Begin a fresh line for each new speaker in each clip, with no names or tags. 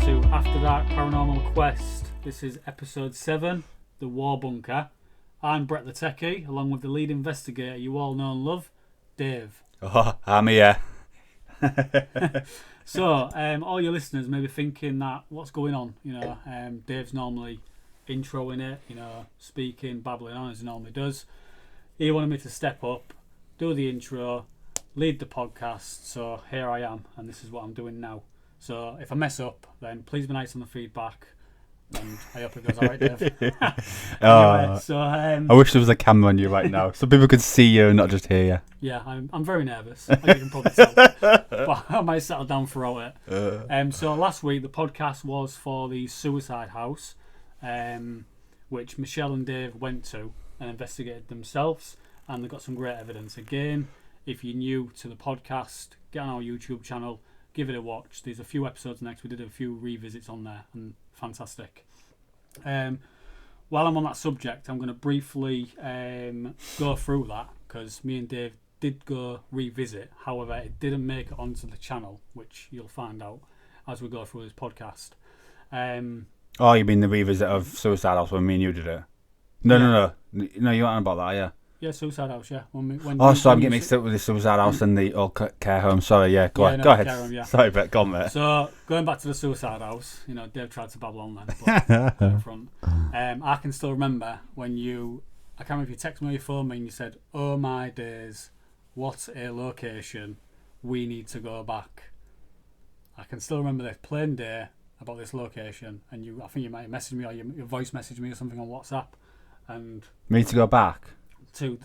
to After Dark Paranormal Quest. This is episode 7, The War Bunker. I'm Brett the Techie, along with the lead investigator you all know and love, Dave.
Oh, I'm here.
So, all your listeners may be thinking that what's going on? Dave's normally introing it, speaking, babbling on as he normally does. He wanted me to step up, do the intro, lead the podcast, so here I am, and this is what I'm doing now. So if I mess up, then please be nice on the feedback, and I hope it goes alright, Dave. Anyway, so
I wish there was a camera on you right now, so people could see you and not just hear you.
Yeah, I'm very nervous, as you can probably tell, but I might settle down throughout it. So last week the podcast was for the suicide house, which Michelle and Dave went to and investigated themselves, and they got some great evidence. Again, if you're new to the podcast, get on our YouTube channel, give it a watch. There's a few episodes next. We did a few revisits on there, and fantastic. While I'm on that subject, I'm going to briefly go through that, because me and Dave did go revisit. However, it didn't make it onto the channel, which you'll find out as we go through this podcast.
Oh, you mean the revisit of Suicide House when me and you did it? No, you weren't about that, yeah.
Yeah, Suicide House, yeah.
I'm getting mixed up with the Suicide House and the old care home. Sorry, yeah, go ahead.
Home, yeah.
Sorry, Brett, go on, mate.
So, going back to the Suicide House, Dave tried to babble on then, but up front. I can still remember when I can't remember if you texted me or you phoned me and you said, "Oh my days, what a location, we need to go back." I can still remember this plain day about this location, and I think you might have messaged me or your voice messaged me or something on WhatsApp, and
we need to go back.
We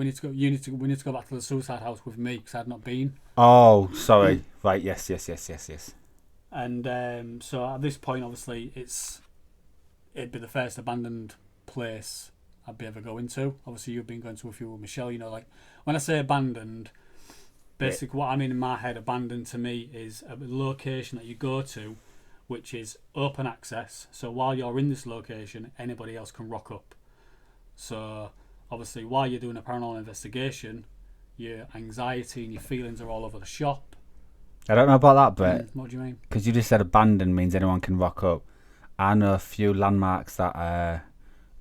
need to go. We need to go back to the suicide house with me because I'd not been.
Oh, sorry. Right. Yes.
And so at this point, obviously, it'd be the first abandoned place I'd be ever going to. Obviously, you've been going to a few with Michelle. Like when I say abandoned, basically what I mean in my head, abandoned to me is a location that you go to, which is open access. So while you're in this location, anybody else can rock up. So obviously, while you're doing a paranormal investigation, your anxiety and your feelings are all over the shop.
I don't know about that, but
what do you mean?
Because you just said abandoned means anyone can rock up. I know a few landmarks that are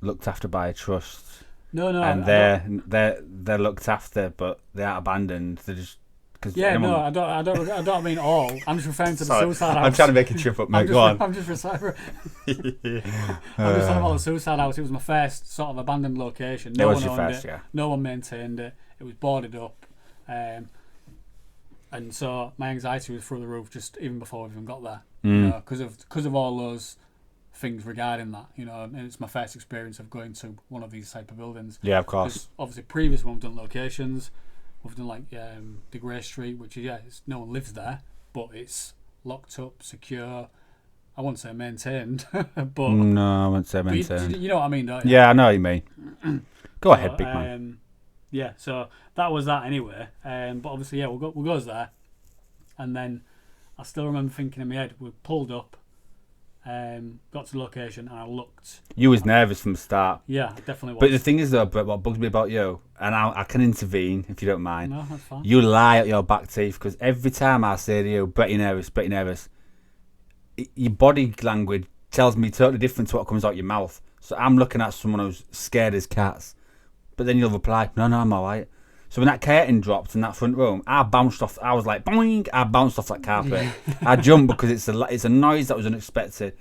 looked after by a trust.
No,
and they're looked after, but they aren't abandoned. They're just
I don't mean all. I'm just referring to the suicide house.
I'm trying to make a trip up, mate. Go on.
I'm just talking about the suicide house. It was my first sort of abandoned location. No one owned it. Yeah. No one maintained it. It was boarded up, and so my anxiety was through the roof just even before we even got there. Because of all those things regarding that. And it's my first experience of going to one of these type of buildings.
Yeah, of course.
Obviously, previous when we've done locations. We've done like the Grey Street, which is no one lives there, but it's locked up, secure. I won't say maintained, but
no, I won't say maintained.
You know what I mean, don't you?
Yeah, I know what you mean. Go ahead, big man.
Yeah, so that was that anyway. But obviously, we'll go there, and then I still remember thinking in my head, we pulled up, got to the location, and I looked.
You was nervous from the start.
Yeah, I definitely was.
But the thing is, though, Brett, what bugs me about you, and I can intervene if you don't mind.
No, that's fine.
You lie at your back teeth, because every time I say to you, Brett, you're nervous, your body language tells me totally different to what comes out your mouth. So I'm looking at someone who's scared as cats. But then you'll reply, no, I'm all right. So when that curtain dropped in that front room, I was like, boing, I bounced off that carpet. I jumped because it's a noise that was unexpected.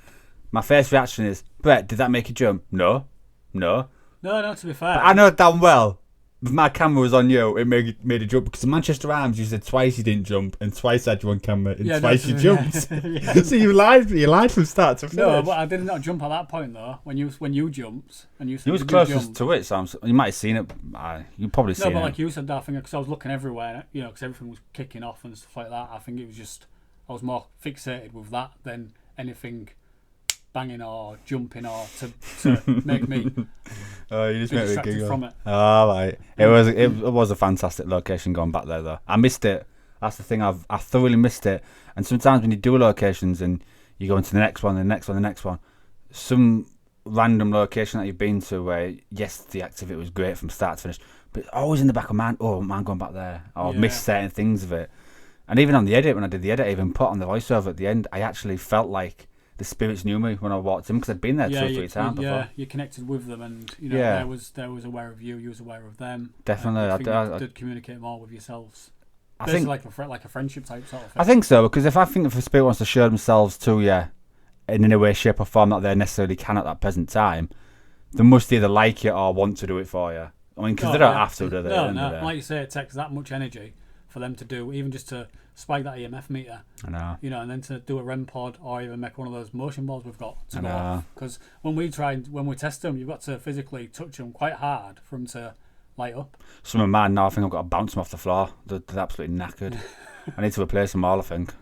My first reaction is, Brett, did that make you jump? No,
to be fair.
But I know damn well, if my camera was on you, it made you jump. Because in Manchester Arms, you said twice you didn't jump, and twice I had you on camera, and twice you jumped. Yeah. So you lied from start to finish.
No, but I did not jump at that point, though. When you jumped, and you said
you was closest to it, so you might have seen it. You probably seen it.
No, but like you said that, I think, because I was looking everywhere, because everything was kicking off and stuff like that. I think it was just, I was more fixated with that than anything banging or jumping or to make me
you just make me giggle
from it.
Oh, right. It was a fantastic location going back there, though. I missed it. That's the thing. I thoroughly missed it. And sometimes when you do locations and you go into the next one, some random location that you've been to where, yes, the activity was great from start to finish, but always in the back of my mind, man, going back there. Or I've missed certain things of it. And even on the edit, when I did the edit, I even put on the voiceover at the end, I actually felt like the spirits knew me when I walked in because I'd been there 2 or 3 times before.
Yeah, you connected with them, and they was aware of you. You was aware of them.
Definitely,
I did communicate more with yourselves.
I think
like a friendship type sort of thing.
I think so, because if a spirit wants to show themselves to you in any way, shape, or form that they necessarily can at that present time, they must either like you or want to do it for you. I mean, because they don't have to, do they?
No. Like you say, it takes that much energy for them to do, even just to spike that EMF meter.
I know.
And then to do a REM pod or even make one of those motion balls we've got to go off. Because when we test them, you've got to physically touch them quite hard for them to light up.
Some of mine now, I think I've got to bounce them off the floor. They're absolutely knackered. I need to replace them all, I think.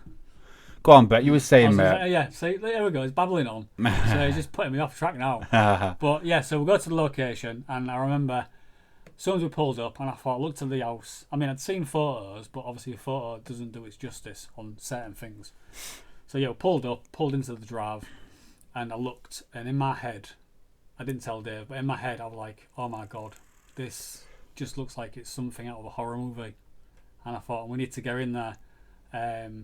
Go on, Brett. You were saying, mate.
See, there we go. He's babbling on. So he's just putting me off track now. But yeah, so we go to the location, and I remember as soon as we pulled up, and I thought, looked at the house. I mean, I'd seen photos, but obviously a photo doesn't do its justice on certain things. So yeah, we pulled into the drive, and I looked, and in my head, I didn't tell Dave, but in my head I was like, oh my god, this just looks like it's something out of a horror movie. And I thought, we need to go in there.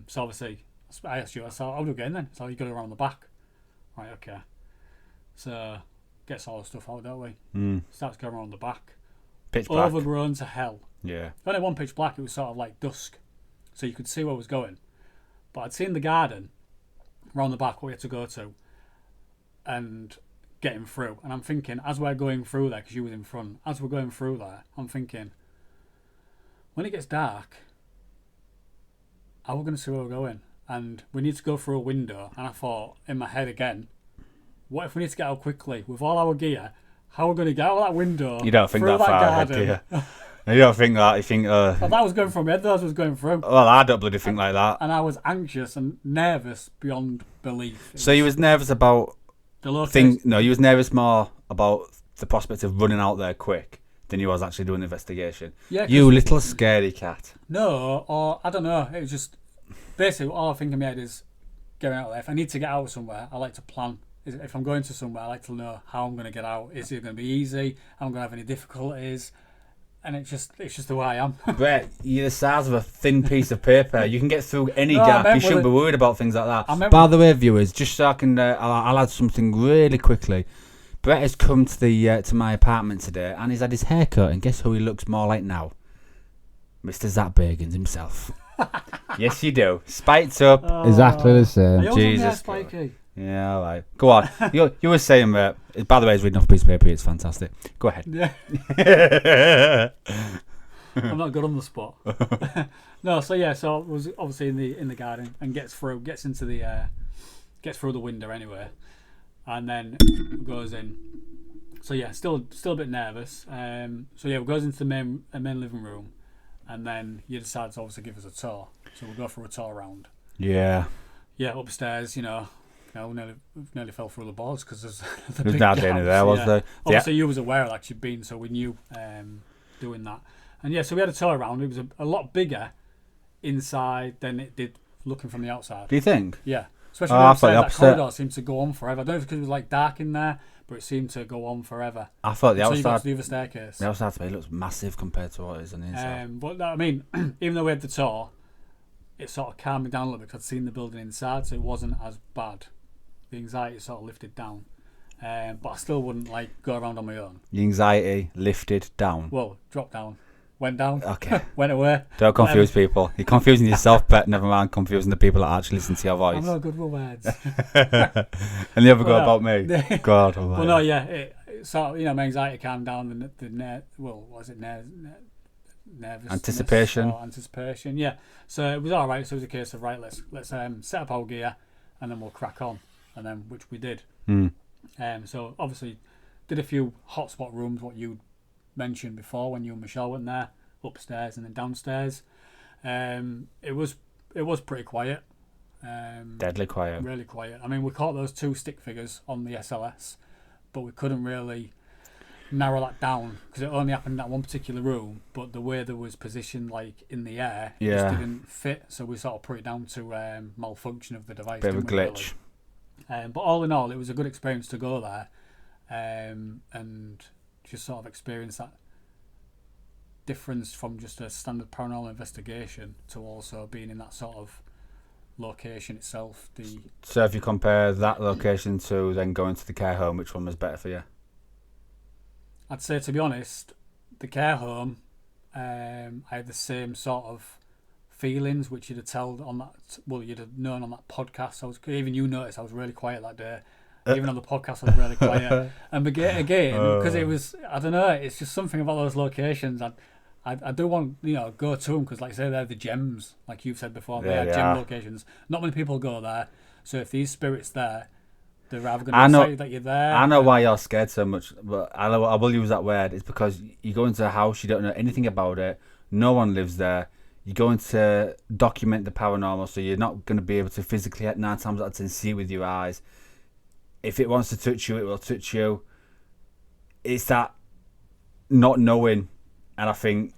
So obviously, I asked you, I said, how do we get in then? So you got to go around the back. Right, okay. So, gets all the stuff out, don't we? Starts going around the back.
Pitch black.
Overgrown to hell.
Yeah.
Only one pitch black, it was sort of like dusk. So you could see where it was going. But I'd seen the garden around the back, what we had to go to, and getting through. And I'm thinking, as we're going through there, because you was in front, as we're going through there, I'm thinking, when it gets dark, how are we going to see where we're going? And we need to go through a window. And I thought, in my head again, what if we need to get out quickly with all our gear? How are we going to get out of that window?
You don't think that far ahead, do you? You don't think that. You think,
well, that was going through my head, that was going through.
Well, I don't bloody think like that.
And I was anxious and nervous beyond belief.
So you was nervous about
the location?
No, you was nervous more about the prospect of running out there quick than you was actually doing the investigation. Yeah, you little scaredy cat.
No, or I don't know. It was just basically all I think in my head is getting out there. If I need to get out somewhere, I like to plan. If I'm going to somewhere, I like to know how I'm going to get out. Is it going to be easy? Am I going to have any difficulties? And it's just the way I am.
Brett, you're the size of a thin piece of paper. You can get through any gap. You shouldn't be worried about things like that. By the way, viewers, just so I can, I'll add something really quickly. Brett has come to my apartment today, and he's had his hair cut, and guess who he looks more like now? Mr. Zach Bagans himself. Yes, you do. Spiked up.
Exactly the same.
Jesus. Yeah, all right. Go on. you were saying, by the way, he's reading off a piece of paper. It's fantastic. Go ahead.
Yeah. I'm not good on the spot. No, so yeah, so it was obviously in the garden and gets through the window anyway, and then goes in. So yeah, still a bit nervous. So yeah, it goes into the main living room, and then you decide to obviously give us a tour. So we'll go for a tour around.
Yeah.
Yeah, upstairs, nearly fell through the boards because there's the
big
big
gaps. There was there.
Obviously, you was aware of that you'd been, so we knew doing that. And yeah, so we had a tour around. It was a lot bigger inside than it did looking from the outside.
Do you think?
Yeah. Especially when that corridor seemed to go on forever. I don't know if it's because it was like dark in there, but it seemed to go on forever.
I thought the outside.
So you got to the other staircase.
The outside to me looks massive compared to what it is on the inside.
But I mean, even though we had the tour, it sort of calmed me down a little bit because I'd seen the building inside, so it wasn't as bad. The anxiety sort of lifted down, but I still wouldn't go around on my own.
The anxiety lifted down.
Well, dropped down, went down.
Okay.
Went away.
Don't confuse people. You're confusing yourself, but never mind confusing the people that actually listen to your voice.
I'm not good with words.
And the other go about me. God.
Well, no, yeah. It sort of, my anxiety calmed down. Nervous.
Anticipation.
Anticipation. Yeah. So it was all right. So it was a case of let's set up our gear, and then we'll crack on. And then, which we did. So obviously, did a few hotspot rooms, what you mentioned before when you and Michelle went there, upstairs and then downstairs. It was pretty quiet.
Deadly quiet.
Really quiet. I mean, we caught those 2 stick figures on the SLS, but we couldn't really narrow that down because it only happened in that one particular room. But the way there was positioned, in the air, it just didn't fit. So we sort of put it down to malfunction of the device.
Bit of a glitch.
Really? But all in all, it was a good experience to go there and just sort of experience that difference from just a standard paranormal investigation to also being in that sort of location itself.
So if you compare that location to then going to the care home, which one was better for you?
I'd say, to be honest, the care home, I had the same sort of feelings, which you'd have told on that. Well, you'd have known on that podcast. Even you noticed I was really quiet that day. Even on the podcast, I was really quiet. And again, because it was, I don't know, it's just something about those locations. I do want, go to them because, like I say, they're the gems, like you've said before. They are gem locations. Not many people go there. So if these spirits there, they're either going to be excited that you're there.
I know why you're scared so much, but I will use that word. It's because you go into a house, you don't know anything about it. No one lives there. You're going to document the paranormal, so you're not going to be able to physically, 9 times out of 10, see it with your eyes. If it wants to touch you, it will touch you. It's that not knowing, and I think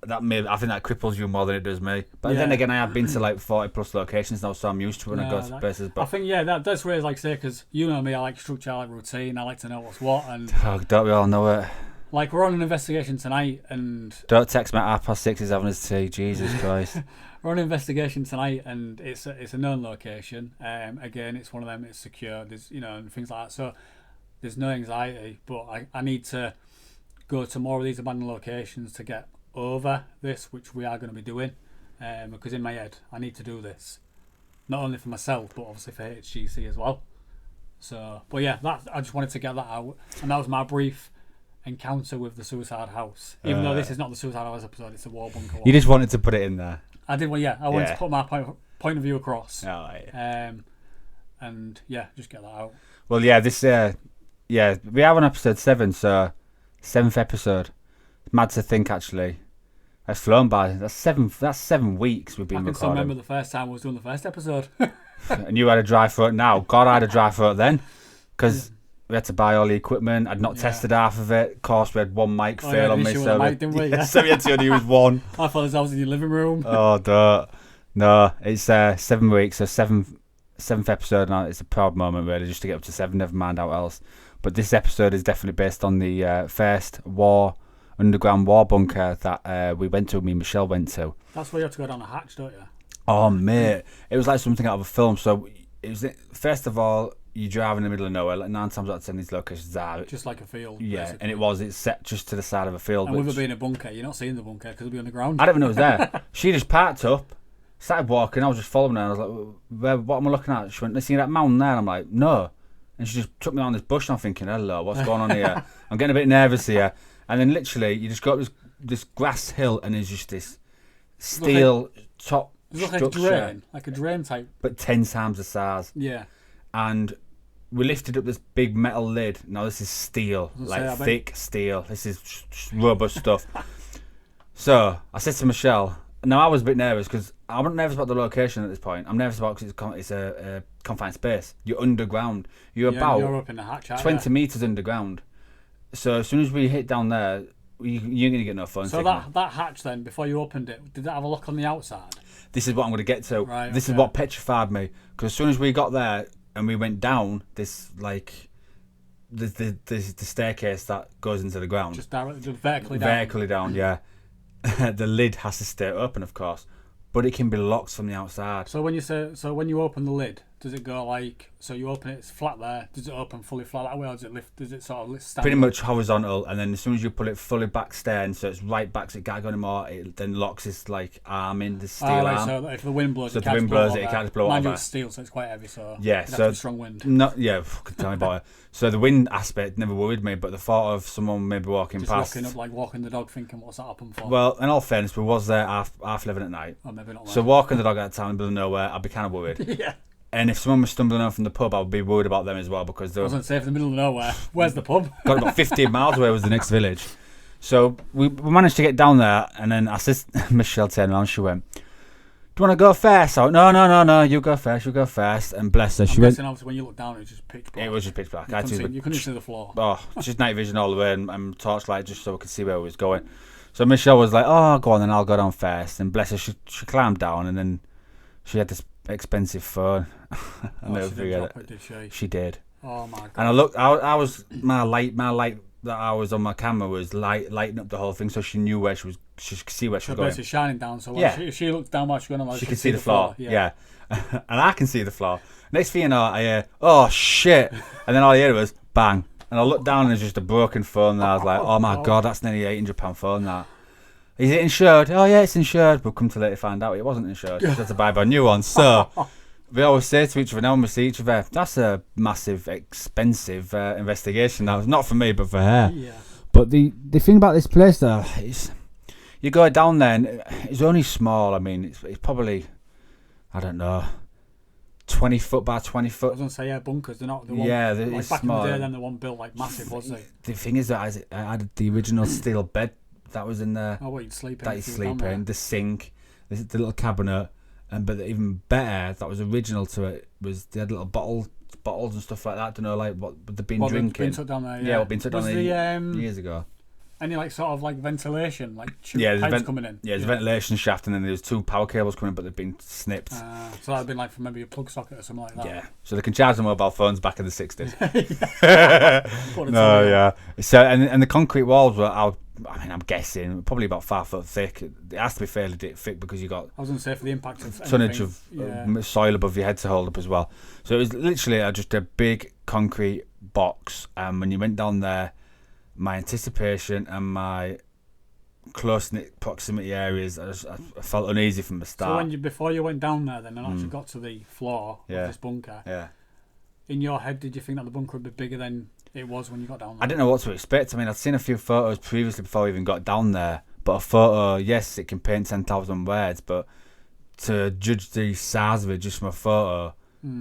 that cripples you more than it does me. But then again, I have been to like 40 plus locations now, so I'm used to when I go to places. But
I think that's where, like I say, because you know me, I like structure, I like routine, I like to know what's what, and
don't we all know it?
Like, we're on an investigation tonight, and
don't text me at 6:30. He's having his tea. Jesus Christ.
We're on an investigation tonight, and it's a known location. Again, it's one of them. It's secure. There's and things like that. So there's no anxiety. But I need to go to more of these abandoned locations to get over this, which we are going to be doing. Because in my head, I need to do this, not only for myself, but obviously for HGC as well. So, but yeah, I just wanted to get that out, and that was my brief encounter with the suicide house. Even though this is not the suicide house episode, it's a war bunker one.
You just wanted to put it in there.
I did. Well, yeah, I wanted to put my point of view across.
Oh, yeah.
And yeah, just get that out.
Well, yeah, this we are on episode 7, so 7th episode. Mad to think, actually. That's flown by. That's 7 weeks we've been recording.
I can still remember the first time I was doing the first episode.
And you had a dry throat now. God, I had a dry throat then, because we had to buy all the equipment. I'd not tested half of it. Of course, we had one mic fail on me, so
we
had to only use one.
I thought I was in your living room.
Oh, duh. No, it's 7 weeks, so 7th episode. Now it's a proud moment, really, just to get up to 7. Never mind how else. But this episode is definitely based on the first underground war bunker that we went to. Me and Michelle went to.
That's where you have to go down a hatch, don't you?
Oh, mate, it was like something out of a film. So it was first of all, you drive in the middle of nowhere. Like 9 times out of 10, these locations are just
like a field.
Yeah,
basically.
And it's set just to the side of a field.
And with it being a bunker, you're not seeing the bunker because it'll be on the ground.
I didn't even know it was there. She just parked up, started walking. I was just following her. I was like, "What am I looking at?" She went, "See that mountain there?" And I'm like, "No." And she just took me on this bush. And I'm thinking, "Hello, what's going on here?" I'm getting a bit nervous here. And then literally, you just got this grass hill, and there's just this steel top structure,
like a drain type,
but 10 times the size.
Yeah.
And we lifted up this big metal lid. Now this is steel, like thick steel. This is robust stuff. So I said to Michelle. Now I was a bit nervous because I'm not nervous about the location at this point. I'm nervous about because it's a confined space. You're underground. You're
up in the hatch,
20 meters underground. So as soon as we hit down there, you're going to get no phone signal.
So that hatch then, before you opened it, did that have a lock on the outside?
This is what I'm going to get to.
Right,
this is what petrified me. Because as soon as we got there and we went down this, like, the staircase that goes into the ground.
Just vertically down.
Vertically down, yeah. The lid has to stay open, of course. But it can be locked from the outside.
So when you open the lid, does it go like, so you open it, it's flat there, does it open fully flat that way, or does it lift, does it sort of stand?
Pretty much horizontal, and then as soon as you pull it fully back stern, so it's right back, so it can't go anymore, it then locks this like arm in, the steel arm.
So if the wind blows,
it can't blow over.
Mind you, it's steel, so it's quite heavy, so
yeah, so
strong wind.
Tell me about it. So the wind aspect never worried me, but the thought of someone maybe walking past,
looking up, like walking the dog, thinking, what's that happen for?
Well, in all fairness, we was there half 11 at night.
Oh, maybe not.
So walking the dog out of town in the middle of nowhere, I'd be kind of worried.
Yeah.
And if someone was stumbling out from the pub, I would be worried about them as well, because they
I wasn't safe in the middle of nowhere. Where's the pub?
Got about 15 miles away was the next village. So we managed to get down there, and then I said, Michelle turned around, she went, "Do you want to go first?" I went, No, you go first. And bless her, she went.
Obviously, when you look down, it was just pitch black.
It was just pitch black.
You couldn't see the floor.
Oh, just night vision all the way, and torchlight just so we could see where we was going. So Michelle was like, "Oh, go on, then I'll go down first." And bless her, she climbed down, and then she had this expensive phone. I'll never forget it.
Did she?
She did.
Oh my god!
And I looked. I was my light that I was on my camera was lighting up the whole thing, so she knew where she could see where she was going.
Basically shining down, so
Yeah.
if she looks down while she's going on,
She could see the floor.
Yeah.
And I can see the floor. Next thing you know, I hear, oh shit, and then all I hear was bang, and I looked down and there's just a broken phone. And I was like, oh my god, that's nearly £800 phone. That is it insured? Oh yeah, it's insured. But come to later find out it wasn't insured. She had to buy a new one. So we always say to each other now when we see each other, that's a massive, expensive investigation. That was not for me, but for her.
Yeah.
But the thing about this place though is, you go down there and it's only small. I mean, it's probably, I don't know, 20 foot by 20 foot.
I was going to say, yeah, bunkers. They're not.
It's
back
small.
in the day, then they weren't built like massive, was they?
The thing is that I had the original steel bed that was in there.
Oh, what you'd sleep in?
That you sleep in. The sink, the little cabinet, but even better, that was original to it, was they had little bottles and stuff like that. I don't know, like what they've been drinking.
Been took down there,
what been took down there years ago.
Any like sort of like ventilation, like pipes coming in?
Yeah, there's a ventilation shaft, and then there's 2 power cables coming in, but they've been snipped.
So that'd been like for maybe a plug socket or something like that.
Yeah, so they can charge the mobile phones back in the 60s. So and the concrete walls were, I'm guessing probably about 5 foot thick. It has to be fairly thick because you got.
I was going to say for the impact of
tonnage of soil above your head to hold up as well. So it was literally just a big concrete box. And when you went down there, my anticipation and my close-knit proximity areas, I felt uneasy from the start.
So before you went down there then and actually got to the floor of this bunker, in your head did you think that the bunker would be bigger than it was when you got down there?
I didn't know what to expect. I mean, I'd seen a few photos previously before we even got down there, but a photo, yes, it can paint 10,000 words, but to judge the size of it just from a photo,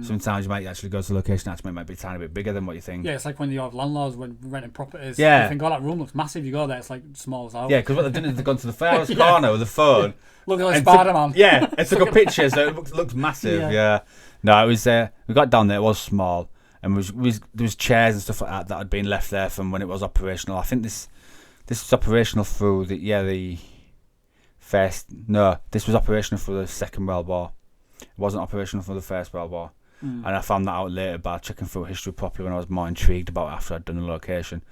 sometimes you might actually go to the location, actually it might be a tiny bit bigger than what you think.
Yeah, it's like when you have landlords when renting properties.
Yeah.
You think, oh, that room looks massive. You go there, it's like small as ours.
Yeah, because what they've done is they've gone to the farthest corner with a phone.
Look at like Spider-Man.
It took a picture, so it looked massive. Yeah. No, it was. We got down there. It was small, and there was chairs and stuff like that had been left there from when it was operational. I think this was operational through the first. No, this was operational for the Second World War. It wasn't operational for the First World War. And I found that out later by checking through history properly when I was more intrigued about it after I'd done the location.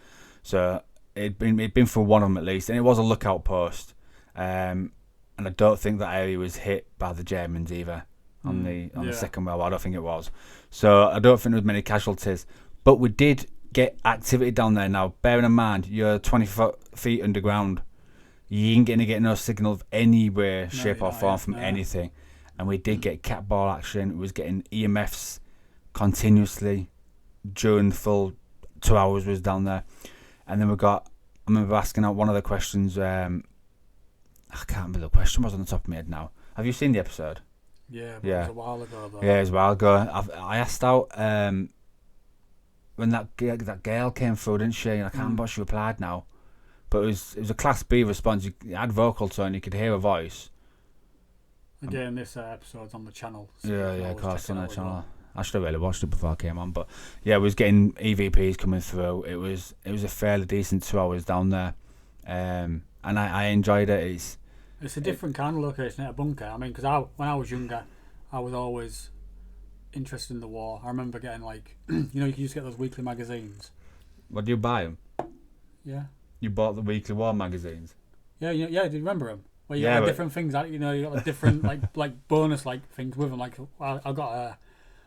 So it'd been for one of them at least, and it was a lookout post. And I don't think that area was hit by the Germans either on the Second World War. I don't think it was. So I don't think there was many casualties. But we did get activity down there. Now, bearing in mind, you're 20 feet underground. You ain't going to get no signal of any way, shape or form from anything. And we did get cat ball action. It was getting EMFs continuously during the full 2 hours was down there. And then I remember asking out one of the questions. I can't remember the question was on the top of my head now. Have you seen the episode?
Yeah, but it was a while ago though.
Yeah, it was a while ago. I asked out when that girl came through, didn't she? And I can't remember what she replied now. But it was a Class B response. You had vocal tone, you could hear her voice.
Again, this episode's on the channel.
So of course, on the channel. Well. I should have really watched it before I came on, but yeah, it was getting EVPs coming through. It was a fairly decent 2 hours down there, and I enjoyed it.
It's a different kind of location at a bunker. I mean, because when I was younger, I was always interested in the war. I remember getting you could just get those weekly magazines.
What do you buy them?
Yeah. You
bought the weekly war magazines?
Yeah. Do you remember them? Where you got different things, you got like different like bonus things with them. Like I got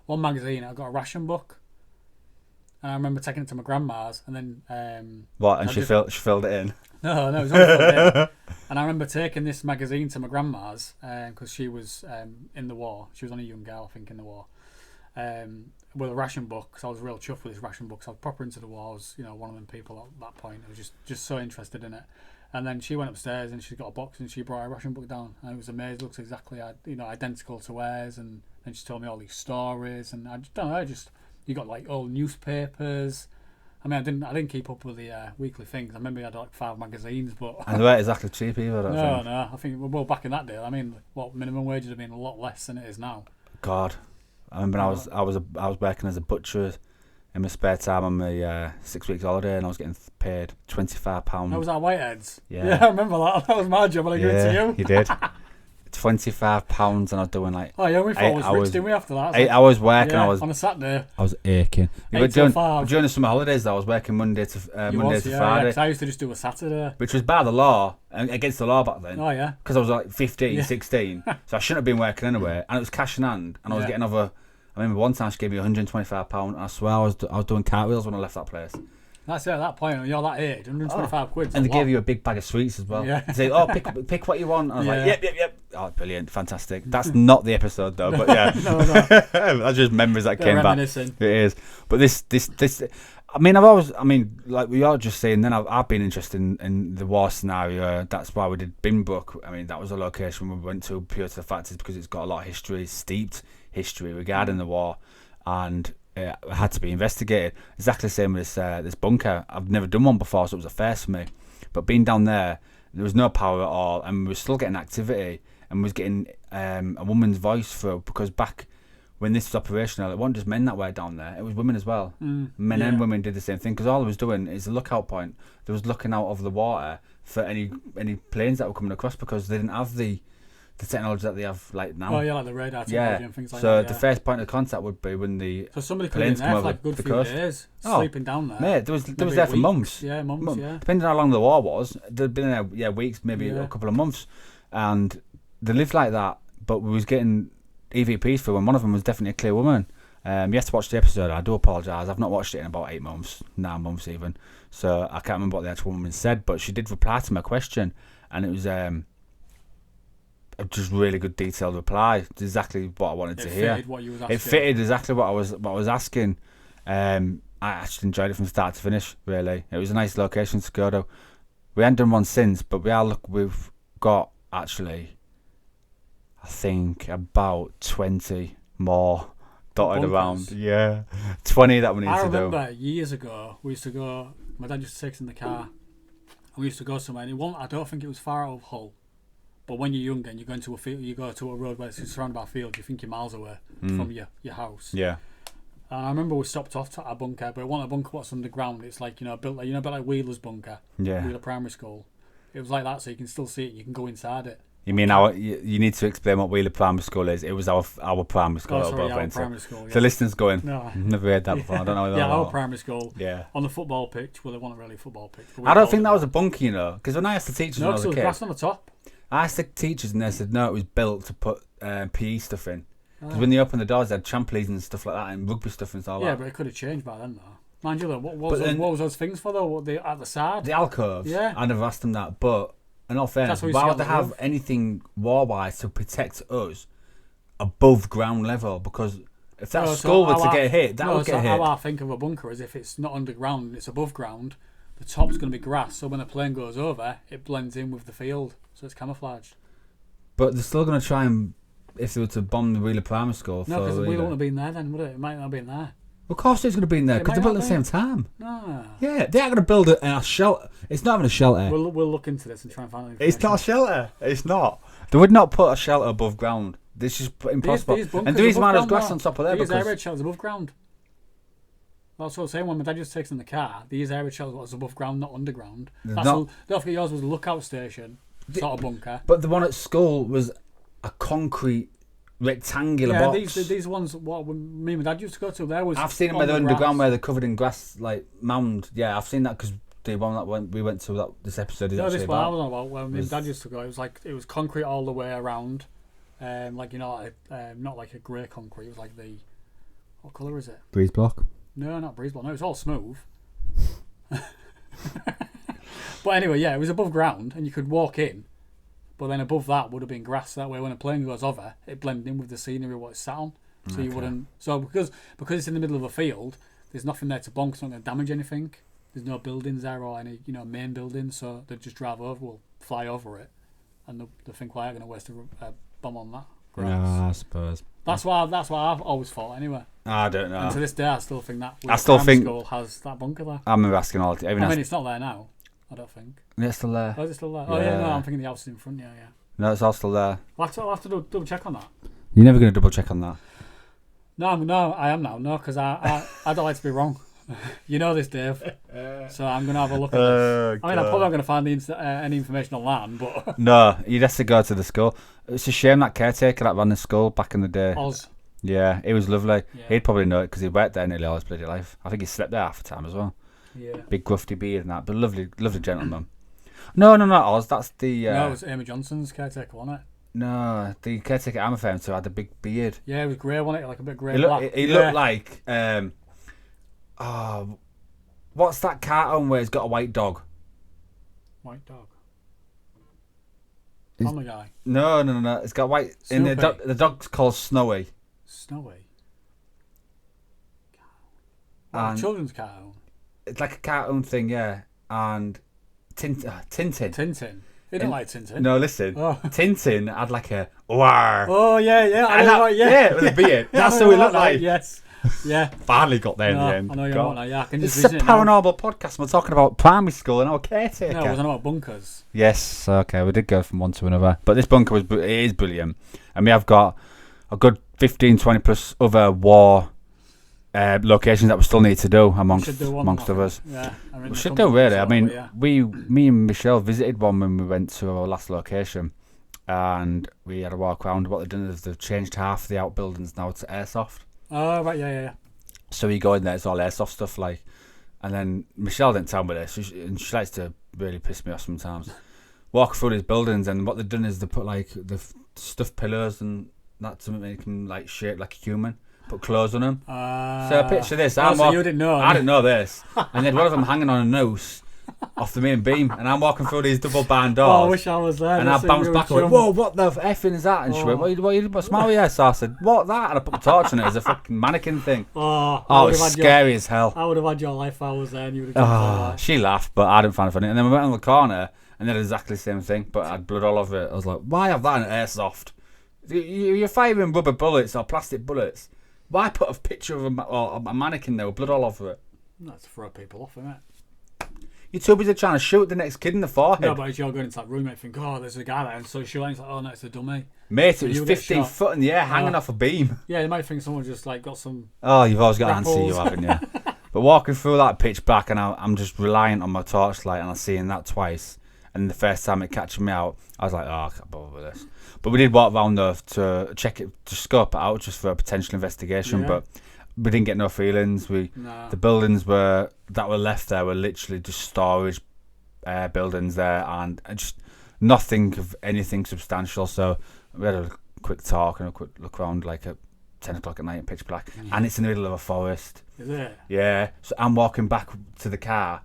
one magazine. I got a ration book, and I remember taking it to my grandma's, and then
what? And she filled it in.
No, it was all filled in. And I remember taking this magazine to my grandma's because she was in the war. She was only a young girl, I think, in the war. With a ration book, because I was real chuffed with this ration book. So I was proper into the war. I was, one of them people at that point. I was just so interested in it. And then she went upstairs and she got a box and she brought a ration book down. And I was amazed. It looks exactly, identical to hers. And then she told me all these stories. And I don't know. You got old newspapers. I mean, I didn't keep up with the weekly things. I remember I had 5 magazines, but
and they weren't exactly cheap either.
No. I think back in that day, I mean, minimum wage would have been a lot less than it is now.
God, I remember I was working as a butcher in my spare time on my 6 weeks holiday, and I was getting paid £25.
That was at Whiteheads.
Yeah,
I remember that. That was my job when I gave it to you.
You did. £125 and I was doing like
Oh yeah, we thought it was rich, didn't we? After that,
8 hours working.
yeah,
I was
on a Saturday.
I was aching.
Eight till five.
During the summer holidays, I was working Monday to Friday,
Yeah, 'cause I used to just do a Saturday,
which was by the law, against the law back then.
Oh yeah,
Because I was like 15,
Yeah.
16, so I shouldn't have been working anyway. And it was cash in hand, and I was
Yeah.
getting over. I remember one time she gave me £125, and I swear I was doing cartwheels when I left that place.
that's it. At that point, when you're that age, 125 quid.
And they gave you a big bag of sweets as well.
Yeah.
They say, "Oh, pick what you want." And I was like,
Yeah.
"Yep." Oh, brilliant, fantastic. That's not the episode though, but yeah,
No.
that's just memories that came back.
Reminiscing.
It is, but this. I mean, like we are just saying. Then I've been interested in the war scenario. That's why we did Binbrook. I mean, that was a location we went to pure to the fact is because it's got a lot of history, steeped history regarding the war, and it had to be investigated. Exactly the same with this bunker. I've never done one before, so it was a first for me. But being down there was no power at all, and we were still getting activity, and we was getting a woman's voice through, because back when this was operational, it wasn't just men that were down there, it was women as well. Men and women did the same thing, because all I was doing is a lookout point. There was looking out of the water for any planes that were coming across, because they didn't have the technology that they have like now.
Oh yeah, like the radar technology and things like
so
that.
the first point of contact would be when the
so somebody could be in
planes
there
come
for
over
like a good
the
few
coast.
days,
Oh,
sleeping down there.
Mate, there was
Maybe
there for
weeks.
months.
Yeah, months. Yeah.
Depending on how long the war was, they'd been there weeks, maybe a couple of months, and they lived like that. But we was getting EVPs for when one of them was definitely a clear woman. You have to watch the episode. I do apologise. I've not watched it in about 8 months, 9 months even. So I can't remember what the actual woman said, but she did reply to my question, and it was a just really good detailed reply. It's exactly what I wanted to hear.
Fitted what you was asking.
It fitted exactly what I was asking. I actually enjoyed it from start to finish. Really, it was a nice location to go to. We haven't done one since, but we've got actually, I think, about 20 more dotted around. Yeah, 20 that we need to do.
I remember years ago we used to go. My dad used to take us in the car, and we used to go somewhere. And I don't think it was far out of Hull. But when you're younger and you go into a field, you go to a road where it's surrounded by fields, you think you're miles away from your house.
Yeah.
And I remember we stopped off at a bunker, but it wasn't a bunker what's underground. It's like, built like, a bit like Wheeler's bunker.
Yeah.
Wheeler Primary School. It was like that, so you can still see it. You can go inside it.
You mean you need to explain what Wheeler Primary School is? It was our primary school.
Our primary school. Yeah.
So listeners going,
No.
never heard that before. I don't know.
Our primary school.
Yeah.
On the football pitch. Well, it wasn't really a football pitch.
I don't think that was a bunker, because when I asked the teachers when I was a
it was
kid,
grass on the top.
I asked the teachers and they said no, it was built to put PE stuff in. Because when they opened the doors, they had trampolines and stuff like that, and rugby stuff and all that.
Yeah, but it could have changed by then, though. Mind you, though, what was those things for, though? What, at the side?
The alcoves.
Yeah.
I never asked them that, but in all fairness, why would they have anything war-wise to protect us above ground level? Because if that school were to get hit, that would get hit.
How I think of a bunker is if it's not underground and it's above ground, the top's going to be grass, so when a plane goes over, it blends in with the field, so it's camouflaged.
But they're still going to try and, if they were to bomb the Wheeler Primary School.
No, because we wouldn't have been there then, would it? It might not have been there.
Of course it's going to be in there, because they built at the same time.
No.
Yeah, they are going to build a shelter. It's not even a shelter.
We'll look into this and try and find out.
It's not a shelter. It's not. They would not put a shelter above ground. This is impossible.
And
the reason why there's grass on top of there,
these
because
air raid shelters above ground. That's what I was saying when my dad just takes in the car. These air raid shelters was above ground, not underground. Don't forget yours was a lookout station, sort of bunker.
But the one at school was a concrete rectangular box.
These ones what me and my dad used to go to. There was.
I've seen them where they're underground, where they're covered in grass, like mound. Yeah, I've seen that because the one that we went to this episode is actually
this
about.
one I was on about when me and dad used to go. It was concrete all the way around, not like a grey concrete. It was like what colour is it?
Breeze block.
No, not breeze block. No, it's all smooth. But anyway, yeah, it was above ground, and you could walk in. But then above that would have been grass. That way, when a plane goes over, it blended in with the scenery what it's sat on. So you wouldn't. So because it's in the middle of a field, there's nothing there to bonk. It's not going to damage anything. There's no buildings there or any main buildings. So they just drive over, will fly over it, and they'll think, why are going to waste a bomb on that grass?
No, I suppose.
That's why I've always thought anyway.
I don't know.
And to this day, I still think that. School has that bunker there.
I remember asking all the time.
I mean, it's not there now. I don't think.
It's still there.
Oh, is it still there? Oh yeah, no, I'm thinking the house is in front. Yeah.
No, it's all still there.
I'll have to double check on that.
You're never going to double check on that.
No, I am now. No, because I don't like to be wrong. You know this, Dave. So I'm going to have a look at this. I mean, I'm probably not going to find any information online, but...
No, you'd have to go to the school. It's a shame that caretaker that ran the school back in the day.
Oz.
Yeah, he was lovely.
Yeah.
He'd probably know it because he worked there nearly all his bloody life. I think he slept there half the time as well.
Yeah.
Big grufty beard and that, but lovely gentleman. No, not Oz. That's the...
No, it was Amy Johnson's caretaker, wasn't it?
No, the caretaker I'm referring to had a big beard.
Yeah, it was grey, wasn't it? Like a bit grey.
He looked like... what's that cartoon where he's got a white dog?
White dog. Family Guy.
No. It's got white... And the dog's called Snowy.
Snowy?
And
children's cartoon?
It's like a cartoon thing, yeah. And Tintin.
Tintin? He didn't like Tintin.
No, listen. Oh. Tintin had like a... War.
Oh, yeah. I know,
yeah, with a beard. That's what he looked like.
Yes. Yeah.
Finally got there in the end.
I know you're right now. Yeah, I can just
It's a
visit
paranormal podcast. We're talking about primary school and our caretaker.
No, it wasn't about bunkers.
Yes, okay. We did go from one to another. But this bunker is brilliant. And we have got a good 15, 20 plus other war locations that we still need to do amongst others.
Yeah,
we should do, really. I mean, me and Michelle visited one when we went to our last location. And we had a walk around. What they've done is they've changed half of the outbuildings now to airsoft.
Oh, right, yeah.
So you go in there, it's all airsoft stuff, like. And then Michelle didn't tell me this, and she likes to really piss me off sometimes. Walk through these buildings, and what they've done is they put like the stuffed pillows and that to make them like shaped like a human. Put clothes on them. So picture this.
You didn't know.
I didn't know this. And then one of them hanging on a noose off the main beam, and I'm walking through these double barn doors.
Oh, I wish I was there.
And I bounced back and went, whoa, what the effing is that? And she went, what's the matter with you? So I said, what, that? And I put the torch on it as a fucking mannequin thing. Oh, it was scary as hell.
I would have had your life if I was there and you would have
She laughed, but I didn't find it funny. And then we went on the corner, and they did exactly the same thing, but I had blood all over it. I was like, why have that in airsoft? You're firing rubber bullets or plastic bullets. Why put a picture of a mannequin there with blood all over it?
That's to throw people off, isn't it?
You're too busy trying to shoot the next kid in the forehead.
No, but as you're going into that room, you think, oh, there's a guy there, and so shooting, it's like, oh, no, it's a dummy.
Mate, it was 15 foot in the air, hanging off a beam.
Yeah, you might think someone just like got some...
Oh, you've always got antsy, you haven't you? But walking through that pitch black, and I'm just reliant on my torchlight, and I'm seeing that twice. And the first time it catches me out, I was like, oh, I can't bother with this. But we did walk around there to check it, to scope it out, just for a potential investigation. Yeah. But we didn't get no feelings. The buildings that were left there were literally just storage buildings there, and just nothing of anything substantial. So we had a quick talk and a quick look around, like at 10 o'clock at night in pitch black, and it's in the middle of a forest.
Is it?
Yeah. So I'm walking back to the car,